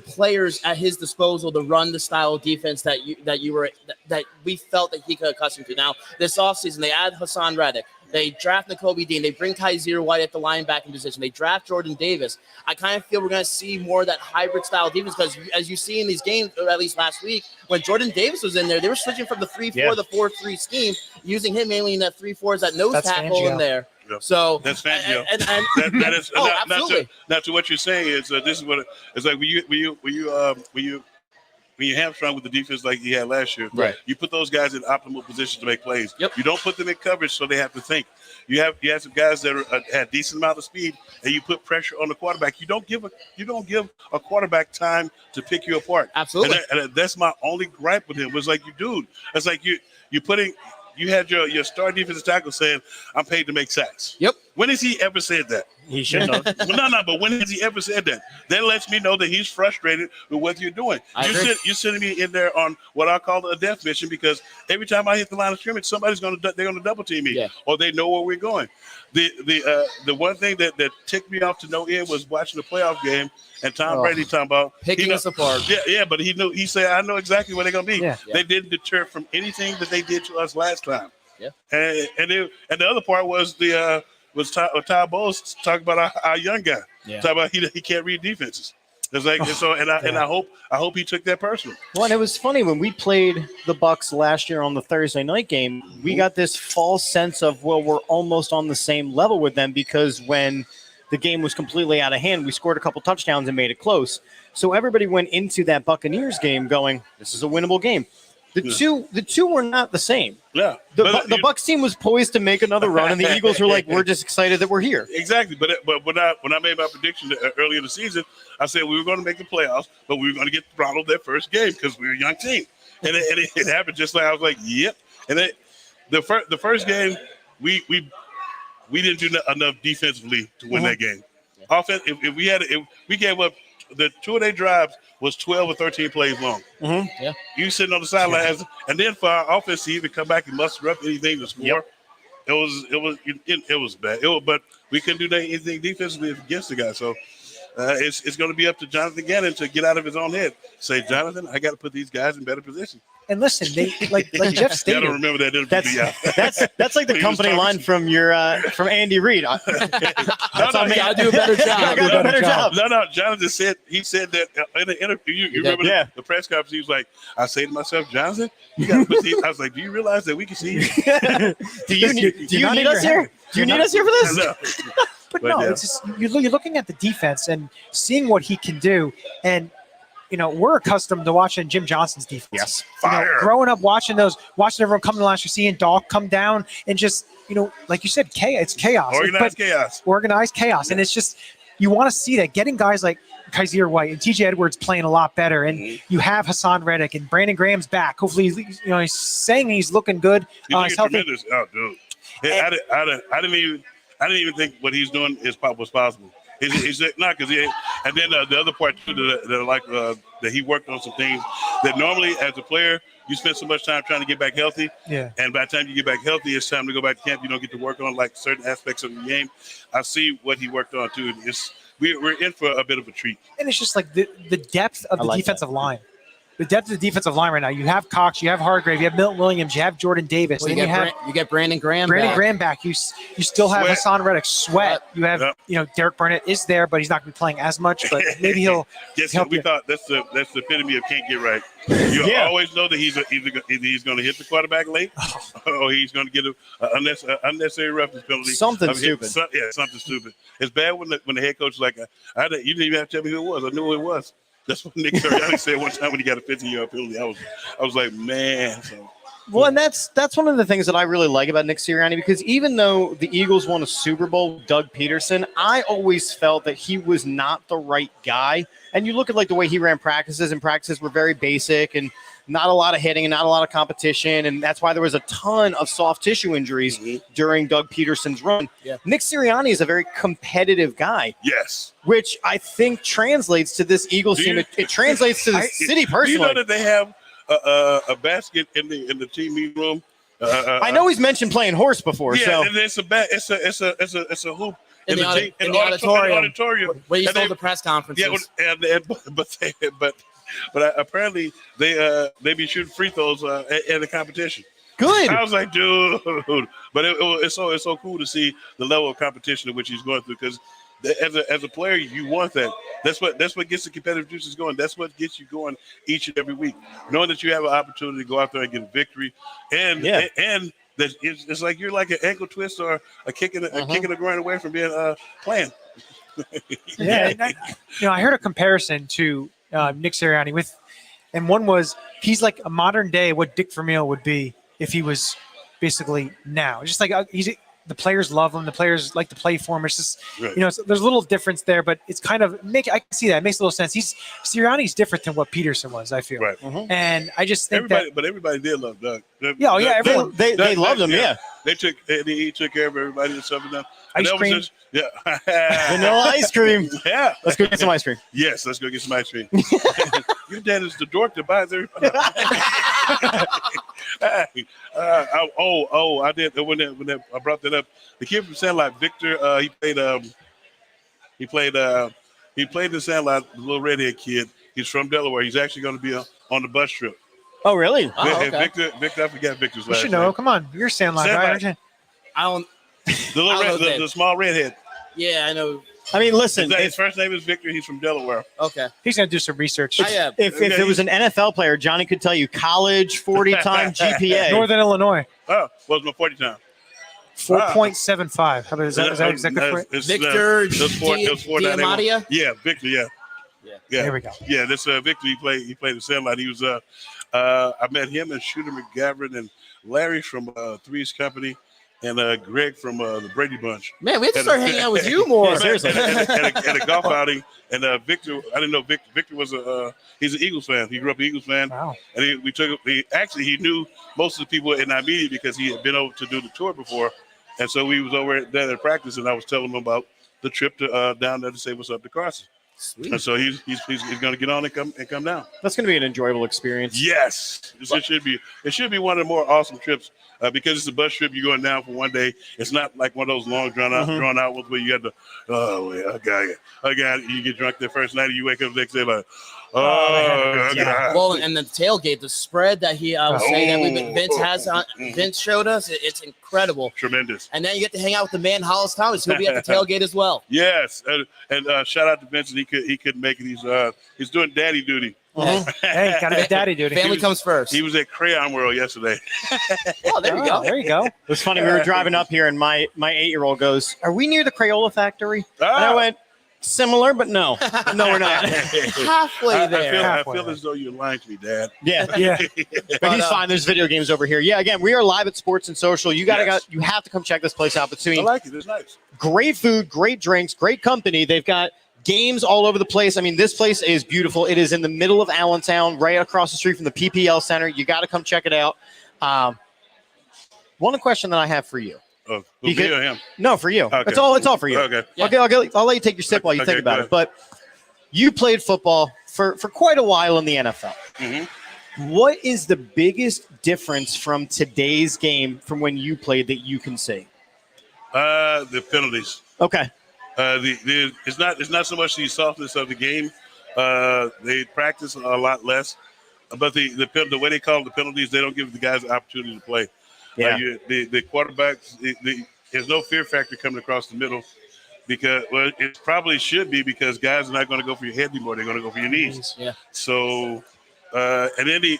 E: players at his disposal to run the style of defense that we felt that he could accustom to. Now, this offseason, they add Hassan Reddick. They draft Nakobe Dean. They bring Kaiser White at the linebacking position. They draft Jordan Davis. I kind of feel we're going to see more of that hybrid style defense because as you see in these games, or at least last week, when Jordan Davis was in there, they were switching from the 3-4 the 4-3 scheme, using him mainly in that 3-4 as that nose tackle in there.
B: Yep.
E: So
B: that's Fangio.
E: That is absolutely.
B: Not to what you're saying is this is what it's like when you hamstrung with the defense like you had last year.
E: Right.
B: You put those guys in optimal positions to make plays.
E: Yep.
B: You don't put them in coverage so they have to think. You have some guys that had decent amount of speed, and you put pressure on the quarterback. You don't give a quarterback time to pick you apart.
E: Absolutely.
B: And that's my only gripe with him. Was like, it's like you putting. You had your star defensive tackle saying, "I'm paid to make sacks."
E: Yep.
B: When has he ever said that?
A: He shouldn't have.
B: No. But when has he ever said that? That lets me know that he's frustrated with what you're doing. You're sending me in there on what I call a death mission because every time I hit the line of scrimmage, they're going to double team me, or they know where we're going. The one thing that ticked me off to no end was watching the playoff game and Tom Brady talking about
E: picking us apart.
B: Yeah, but he said, "I know exactly where they're going to be."
C: Yeah.
B: They didn't deter from anything that they did to us last time.
E: Yeah.
B: And the other part was Ty Bowles talking about our young guy.
E: Yeah.
B: Talking about he can't read defenses. It's like I hope he took that personal.
A: Well, and it was funny when we played the Bucks last year on the Thursday night game, we got this false sense of, well, we're almost on the same level with them because when the game was completely out of hand, we scored a couple touchdowns and made it close. So everybody went into that Buccaneers game going, this is a winnable game. The two were not the same.
B: Yeah.
A: The Bucks team was poised to make another run, and the Eagles were like, we're just excited that we're here.
B: Exactly. But when I made my prediction earlier in the season, I said we were going to make the playoffs, but we were going to get throttled that first game because we were a young team. And it happened just like I was like, yep. And the first game, we didn't do enough defensively to win that game. Offense, if we gave up the 2-day drives was 12 or 13 plays long.
A: Mm-hmm.
E: Yeah.
B: You sitting on the sidelines, and then for our offense to even come back and muster up anything to score, it was bad. But we couldn't do anything defensively against the guy. So it's going to be up to Jonathan Gannon to get out of his own head. Say, Jonathan, I got to put these guys in better position.
C: And listen, they like Jeff stated.
B: I don't remember that.
A: That's like the company line from from Andy Reid.
E: I do a better job.
A: I got a better job.
B: No. Jonathan said that in the interview. You remember the press conference? He was like, "I say to myself, Jonathan, you got to put these." I was like, "Do you realize that we can see you?
A: Do you need us here? Do you need us here for this?"
B: No.
C: But no, it's just you're looking at the defense and seeing what he can do, and we're accustomed to watching Jim Johnson's defense.
A: Yes,
B: fire.
C: Growing up watching everyone come to the last year, seeing Doc come down, and just like you said, it's chaos. Organized chaos, and it's just you want to see that getting guys like Kaiser White and TJ Edwards playing a lot better, and you have Hassan Reddick and Brandon Graham's back. Hopefully, he's saying he's looking good.
B: He's tremendous. Oh, dude, I didn't even think what he's doing was possible. He's not because and then the other part too that he worked on some things that normally as a player you spend so much time trying to get back healthy.
C: Yeah.
B: And by the time you get back healthy, it's time to go back to camp. You don't get to work on like certain aspects of the game. I see what he worked on too. We're in for a bit of a treat.
C: And it's just like the depth of the defensive line. The depth of the defensive line right now. You have Cox, you have Hargrave, you have Milton Williams, you have Jordan Davis.
E: Well,
C: and
E: you get Brandon Graham
C: back. You still have Hassan Reddick. Sweat. You have Derek Burnett is there, but he's not going to be playing as much. But maybe he'll help you.
B: Thought that's the epitome of can't get right. You always know that he's going to hit the quarterback late, or he's going to get an unnecessary roughness penalty.
A: Something stupid.
B: Something stupid. It's bad when the head coach is like, you didn't even have to tell me who it was. I knew who it was. That's what Nick Sirianni said one time when he got a 15-yard penalty. I was like, man. So
A: Well, and that's one of the things that I really like about Nick Sirianni, because even though the Eagles won a Super Bowl with Doug Peterson, I always felt that he was not the right guy. And you look at like the way he ran practices, and practices were very basic and not a lot of hitting and not a lot of competition. And that's why there was a ton of soft tissue injuries during Doug Peterson's run.
E: Yeah.
A: Nick Sirianni is a very competitive guy.
B: Yes.
A: Which I think translates to this Eagles team. It translates to the city personally.
B: Do you know that they have a basket in the team meeting room?
A: I know he's mentioned playing horse before.
B: Yeah,
A: so
B: and it's a hoop
E: In the auditorium. Where you hold the press conferences.
B: Yeah, but apparently they be shooting free throws in the competition.
A: Good.
B: I was like, dude, but it's so cool to see the level of competition in which he's going through, because as a player, you want that. That's what gets the competitive juices going. That's what gets you going each and every week, knowing that you have an opportunity to go out there and get a victory, and that it's like you're like an ankle twist or a kicking the groin away from being playing.
C: Yeah, and I heard a comparison to Nick Sirianni and one was he's like a modern day what Dick Vermeil would be if he was basically now. Just like the players love him, the players like to play for him. It's just there's a little difference there, but it's kind of I can see that. It makes a little sense. Sirianni's different than what Peterson was, I feel.
B: Right.
C: And I just think
B: everybody did love Doug.
C: Everyone
A: they loved him. Yeah.
B: He took care of everybody and stuff.
C: Ice cream.
A: Vanilla ice cream.
B: Yeah.
A: Let's go get some ice cream.
B: Yes, let's go get some ice cream. Your dad is the dork that buys everybody. I did when I brought that up. The kid from Sandlot, Victor, he played in Sandlot, the little redhead kid. He's from Delaware. He's actually going to be on the bus trip.
A: Oh, really?
E: Okay.
B: Victor, I forgot Victor's
C: you
B: last
C: should
B: name.
C: know. Come on, you're Sandlot, right? Aren't you?
E: I don't.
B: The small redhead.
E: Yeah, I know.
A: I mean, listen.
B: His first name is Victor. He's from Delaware.
E: Okay.
C: He's gonna do some research.
A: If it was an NFL player, Johnny could tell you college 40-time GPA.
C: Northern Illinois.
B: Oh, well, it's my 40 time.
C: 4.75. How about is that exactly correct?
E: Victor
B: Diamatia? Yeah, Victor. Yeah.
C: There we go.
B: Yeah, this Victor. He played in Sandlot. He was. I met him and Shooter McGavin and Larry from Three's Company. And Greg from the Brady Bunch.
E: Man, we have to start hanging out with you more.
A: Seriously.
B: At a golf outing. And Victor, I didn't know Victor was he's an Eagles fan. He grew up an Eagles fan.
C: Wow.
B: And he knew most of the people in our media because he had been over to do the tour before. And so we was over there at practice, and I was telling him about the trip to down there to say what's up to Carson.
E: Sweet.
B: And so he's going to get on and come down.
A: That's going to be an enjoyable experience.
B: Yes, it should be. It should be one of the more awesome trips because it's a bus trip. You're going down for one day. It's not like one of those long drawn out ones where you have to. Oh, yeah, I got it. You get drunk the first night, and you wake up the next day like, God.
E: Well, and the tailgate, the spread that Vince showed us, it's incredible.
B: Tremendous.
E: And then you get to hang out with the man Hollis Thomas. He'll be at the tailgate as well.
B: Yes, and shout out to Vince. He couldn't make it. He's doing daddy duty.
C: Hey, gotta be daddy duty.
E: Family comes first.
B: He was at Crayon World yesterday.
E: Oh, there you go.
C: There you go.
A: It was funny. We were driving up here, and my 8-year-old goes, "Are we near the Crayola factory?" And I went, "Similar, but no, we're not."
E: Halfway there.
B: I feel as though you're lying to me, Dad.
A: Yeah. But he's fine. There's video games over here. Yeah, again, we are live at Sports and Social. You have to come check this place out. But
B: I like it. It's nice.
A: Great food, great drinks, great company. They've got games all over the place. I mean, this place is beautiful. It is in the middle of Allentown, right across the street from the PPL Center. You got to come check it out. One question that I have for you.
B: Oh, me or him?
A: No, for you.
B: Okay.
A: It's all for you.
B: Okay.
E: Yeah.
A: I'll let you take your sip while you think about it. But you played football for quite a while in the NFL.
B: Mm-hmm.
A: What is the biggest difference from today's game from when you played that you can see?
B: The penalties.
A: Okay.
B: It's not so much the softness of the game. They practice a lot less, but the way they call the penalties, they don't give the guys the opportunity to play.
A: Yeah.
B: The quarterbacks, there's no fear factor coming across the middle because it probably should be because guys are not going to go for your head anymore. They're going to go for your knees.
E: Yeah.
B: So and then they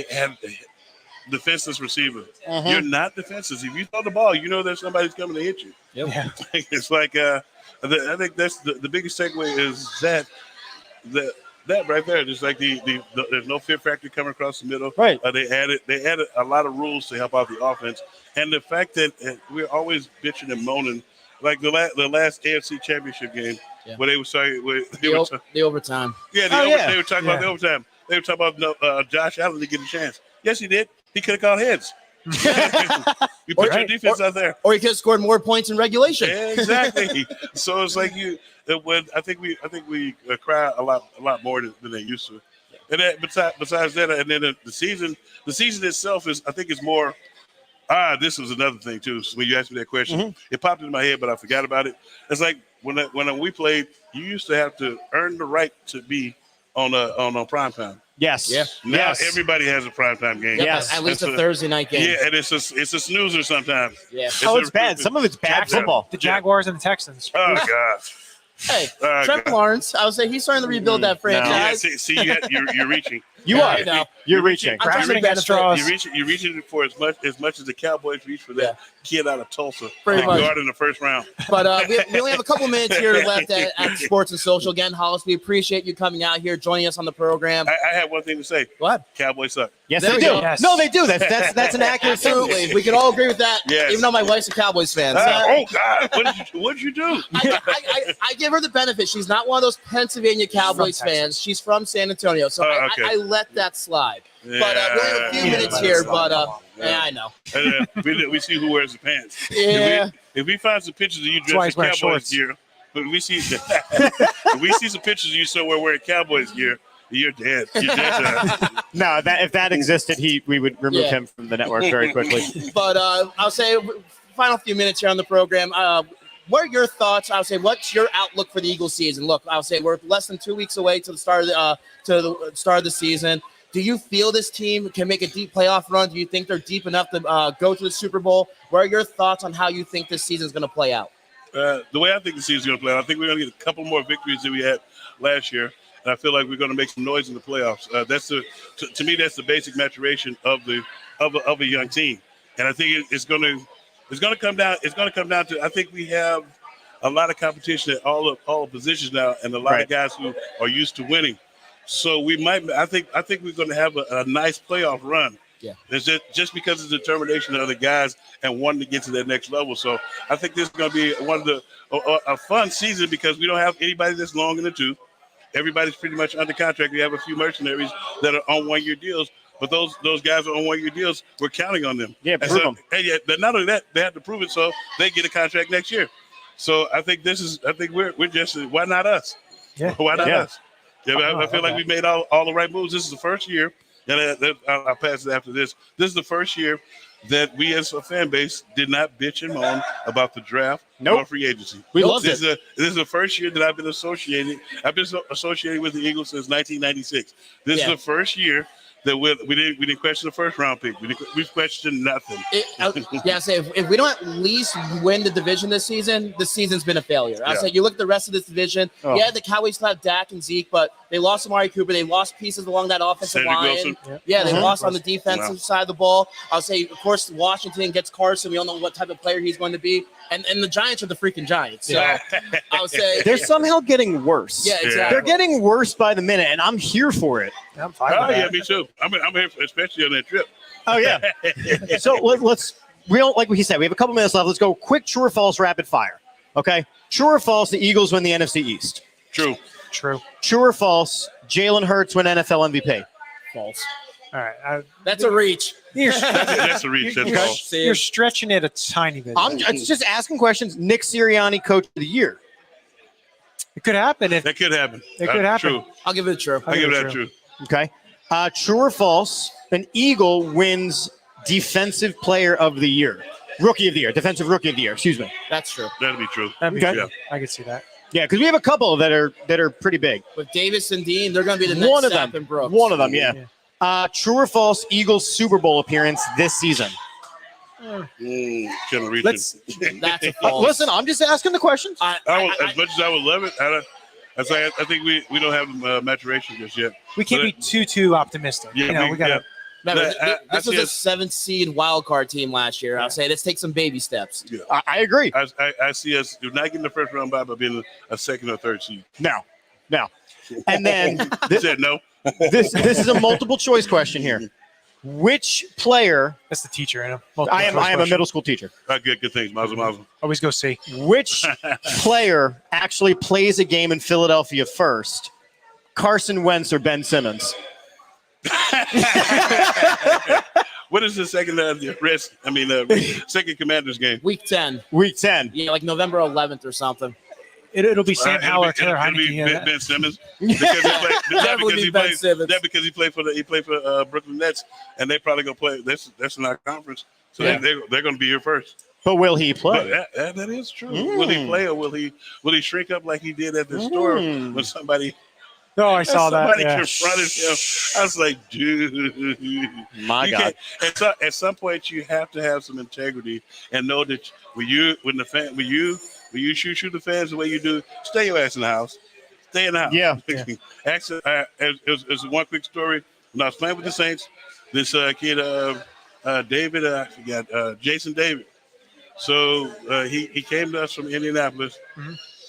B: have defenseless receiver. You're not defenseless. If you throw the ball, you know that somebody's coming to hit you.
E: Yep.
B: It's like I think that's the biggest takeaway is that that right there, just like there's no fear factor coming across the middle.
A: Right.
B: They added a lot of rules to help out the offense, and the fact that we're always bitching and moaning, like the last AFC Championship game, where they were saying
E: The overtime.
B: they were talking about the overtime. They were talking about Josh Allen to get a chance. Yes, he did. He could have called heads. You put your defense out there,
E: or he could have scored more points in regulation.
B: Exactly. So it's like I think we cry a lot more than they used to. And then besides that, and then the season itself is, I think it's more. This was another thing too. So when you asked me that question, it popped into my head, but I forgot about it. It's like when we played, you used to have to earn the right to be on a prime time.
A: Yes.
E: Yeah.
B: Now everybody has a primetime game.
E: Yep,
A: Yes.
E: at least a Thursday night game.
B: Yeah, and it's a snoozer sometimes.
E: Yeah.
A: It's bad. Some of it's bad football.
C: The Jaguars and the Texans.
B: Oh gosh.
E: Hey, Trevor Lawrence, I would say he's starting to rebuild that franchise.
B: Yeah, see, you're reaching.
A: You
E: Yeah,
A: are.
E: I know.
A: You're reaching.
E: I'm trying to
C: Grasping at
E: benefit.
C: straws.
B: You're reaching for as much as the Cowboys reach for that kid out of Tulsa,
E: Pretty much.
B: guard in the first round.
E: But we only have a couple minutes here left at Sports and Social. Again, Hollis, we appreciate you coming out here, joining us on the program.
B: I have one thing to say.
E: Go ahead.
B: Cowboys suck.
A: Yes,
E: There
A: they
E: we
A: do.
E: go.
C: Yes.
A: No, they do. That's an accurate
E: Absolutely.
A: statement.
E: We can all agree with that,
B: Yes.
E: even though my wife's a Cowboys fan. So
B: Oh God, what'd you do?
E: I give her the benefit. She's not one of those Pennsylvania Cowboys
C: Texas.
E: fans. She's from San Antonio. So
B: Okay.
E: I let that slide. But we only have a few minutes here. But I know.
B: And, we see who wears the pants.
E: Yeah.
B: If we find some pictures of you
C: That's why
B: dressed in
C: he's wearing
B: Cowboys
C: shorts.
B: gear, but if we see some pictures of you somewhere wearing Cowboys gear, you're dead. You're dead.
A: No, if that existed, we would remove him from the network very quickly.
E: But I'll say final few minutes here on the program. What are your thoughts? I'll say, what's your outlook for the Eagles season? Look, I'll say we're less than 2 weeks away to the start of the season. Do you feel this team can make a deep playoff run? Do you think they're deep enough to go to the Super Bowl? What are your thoughts on how you think this season is going to play out?
B: The way I think the season's going to play out, I think we're going to get a couple more victories than we had last year. And I feel like we're going to make some noise in the playoffs. To me, that's the basic maturation of a young team. And I think it's going to come down. It's going to come down to, I think we have a lot of competition at all the positions now, and a lot of guys who are used to winning. So I think we're going to have a nice playoff run.
E: Yeah.
B: It's just because of the determination of the guys and wanting to get to that next level. So I think this is going to be a fun season because we don't have anybody that's long in the tooth. Everybody's pretty much under contract. We have a few mercenaries that are on 1 year deals, but those guys are on 1 year deals. We're counting on them.
A: Yeah, prove them.
B: And yet, not only that, they have to prove it so they get a contract next year. So I think we're just, why not us?
C: Yeah.
B: Why not
A: Yeah.
B: us? Yeah, I feel like we made all the right moves. This is the first year, and I'll pass it after this. This is the first year that we as a fan base did not bitch and moan about the draft or free agency.
A: We loved
B: This
A: it.
B: is the first year that I've been associated with the Eagles since 1996. This is the first year that we didn't question the first round pick. We questioned nothing.
E: If we don't at least win the division this season, the season's been a failure. I say you look at the rest of this division.
A: Oh.
E: Yeah, the Cowboys still have Dak and Zeke, but they lost Amari Cooper. They lost pieces along that offensive
B: Cedric
E: line.
B: Wilson.
E: Yeah, they lost on the defensive
B: Wow.
E: side of the ball. I'll say, of course, Washington gets Carson. We all know what type of player he's going to be. And the Giants are the freaking Giants. So I would say
A: They're somehow getting worse.
E: Yeah, exactly.
A: They're getting worse by the minute, and I'm here for it.
C: I'm fine
B: Oh
C: with
B: yeah,
C: that.
B: me too. I'm here, especially on that trip.
A: Oh yeah. So let's like he said, we have a couple minutes left. Let's go quick true or false rapid fire. Okay. True or false? The Eagles win the NFC East.
B: True.
C: True.
A: True or false? Jalen Hurts win NFL MVP.
E: false.
C: All right.
E: That's a reach.
B: That's a reach. That's all.
C: You're stretching it a tiny bit.
A: I'm just asking questions. Nick Sirianni, coach of the year.
C: It could happen.
B: That could happen.
C: It could happen.
B: True.
E: I'll give it a true.
B: I give that true.
A: Okay. True or false? An Eagle wins Defensive Player of the Year. Rookie of the Year. Defensive Rookie of the Year. Excuse me.
E: That's true.
B: That'd be true.
C: That'd be
A: Okay.
C: true. I could see that.
A: Yeah, because we have a couple that are pretty big.
E: With Davis and Dean, they're going to be the next
A: One of
E: Sapp
A: them.
E: and Brooks.
A: One of them. Yeah. True or false? Eagles Super Bowl appearance this season.
B: Kind of reaching.
C: Let's.
E: That's a false.
A: Listen, I'm just asking the questions.
B: As much as I would love it, I think we don't have maturation just yet.
C: We can't be too optimistic.
B: Yeah,
C: we gotta.
E: Remember,
B: I
E: this was
B: see
E: a
B: us-
E: 7th seed wild card team last year. I'll say let's take some baby steps.
A: I agree.
B: I see us not getting the first round bye, but being a second or third seed.
A: No. No. And then
B: He said no.
A: this is a multiple choice question here. Which player?
C: That's the teacher in him.
A: I am a middle school teacher.
B: Good things, Mazel.
C: Always go see.
A: Which player actually plays a game in Philadelphia first? Carson Wentz or Ben Simmons?
B: What is the second second Commanders game?
E: Week 10.
A: Week 10.
E: Yeah, like November 11th or something.
C: It'll be Sam
B: It'll
C: Howell
B: be-
C: or Taylor
B: it'll be
C: Heineke.
B: Ben Simmons because he played for Brooklyn Nets, and they probably gonna play. That's not a conference, so they're gonna be here first.
A: But will he play?
B: But that is true. Will he play, or will he shrink up like he did at the store when somebody
C: I saw that.
B: somebody
C: Yeah.
B: confronted him? I was like, dude,
A: My God.
B: At some point, you have to have some integrity and know that when you shoot the fans the way you do, stay your ass in the house. Stay in the house.
A: Yeah.
B: Actually, it was one quick story. When I was playing with the Saints, this kid, David, I forgot, Jason David. So he came to us from Indianapolis,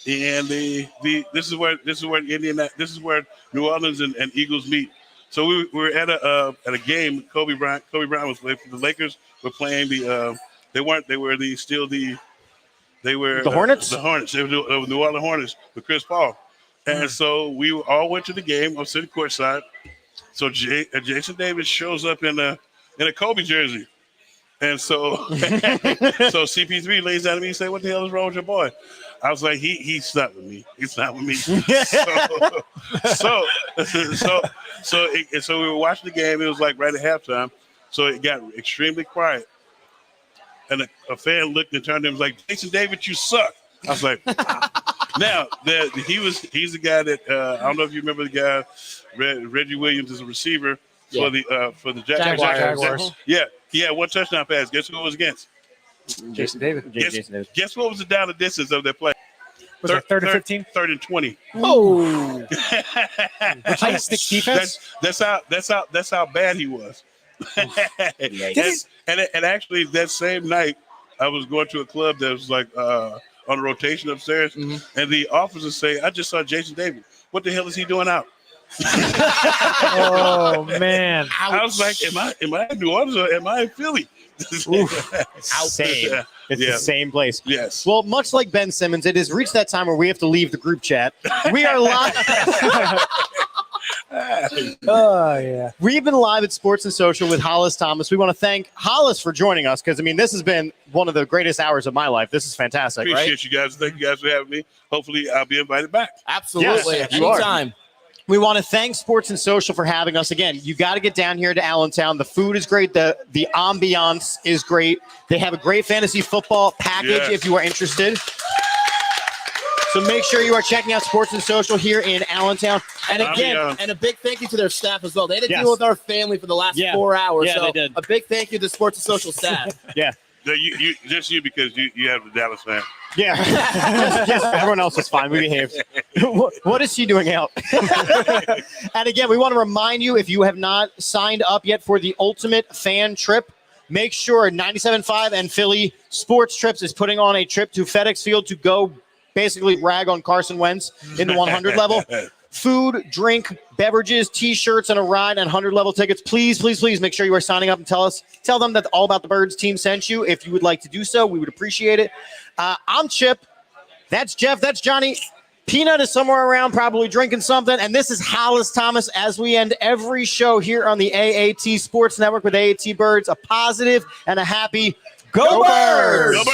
B: and this is where New Orleans and Eagles meet. So we were at a game. Kobe Bryant was playing for the Lakers. Were playing the the
A: Hornets?
B: The Hornets. They were the New Orleans Hornets with Chris Paul. And so we all went to the game. I was sitting courtside. So Jason Davis shows up in a Kobe jersey. And so CP3 lays down to me and say, "What the hell is wrong with your boy?" I was like, he's not with me. He's not with me. So we were watching the game. It was like right at halftime. So it got extremely quiet. And a fan looked and turned to him and was like, "Jason David, you suck." I was like, now he's the guy that I don't know if you remember the guy, Reggie Williams is a receiver for the
C: Jaguars.
B: Yeah, he had one touchdown pass. Guess who it was against?
C: Jason David.
B: Guess what was the down the distance of their play?
C: Was it 3rd and 15?
B: 3rd and 20.
E: Oh.
C: High sticks defense?
B: That's how bad he was. and actually that same night I was going to a club that was like on a rotation upstairs, and the officers say, "I just saw Jason David. What the hell is he doing out?"
C: Oh man!
B: I was like, "Am I in New Orleans or am I in Philly?"
A: Same. It's the same place.
B: Yes.
A: Well, much like Ben Simmons, it has reached that time where we have to leave the group chat. We are live.
C: Oh yeah.
A: We've been live at Sports and Social with Hollis Thomas. We want to thank Hollis for joining us because, I mean, this has been one of the greatest hours of my life. This is fantastic,
B: Appreciate
A: right?
B: you guys. Thank you guys for having me. Hopefully, I'll be invited back.
E: Absolutely.
A: Yes, you are.
E: Anytime.
A: We want to thank Sports and Social for having us. Again, you got to get down here to Allentown. The food is great. The ambiance is great. They have a great fantasy football package if you are interested. So make sure you are checking out Sports and Social here in Allentown.
E: And again, and a big thank you to their staff as well. They had to deal with our family for the last 4 hours.
A: Yeah,
E: so
A: they did.
E: a big thank you to Sports and Social staff.
A: Yeah.
B: No, you just you because you have the Dallas fan.
A: Yeah. Yes, everyone else is fine. We behaved. What is she doing out? And again, we want to remind you, if you have not signed up yet for the Ultimate Fan Trip, make sure 97.5 and Philly Sports Trips is putting on a trip to Fedex Field to go basically rag on Carson Wentz in the 100 level. Food, drink, beverages, T-shirts, and a ride and 100 level tickets. Please, please, please make sure you are signing up and tell them that the All About the Birds team sent you. If you would like to do so, we would appreciate it. I'm Chip. That's Jeff. That's Johnny. Peanut is somewhere around, probably drinking something. And this is Hollis Thomas as we end every show here on the AAT Sports Network with AAT Birds. A positive and a happy Go Birds!
B: Go Birds!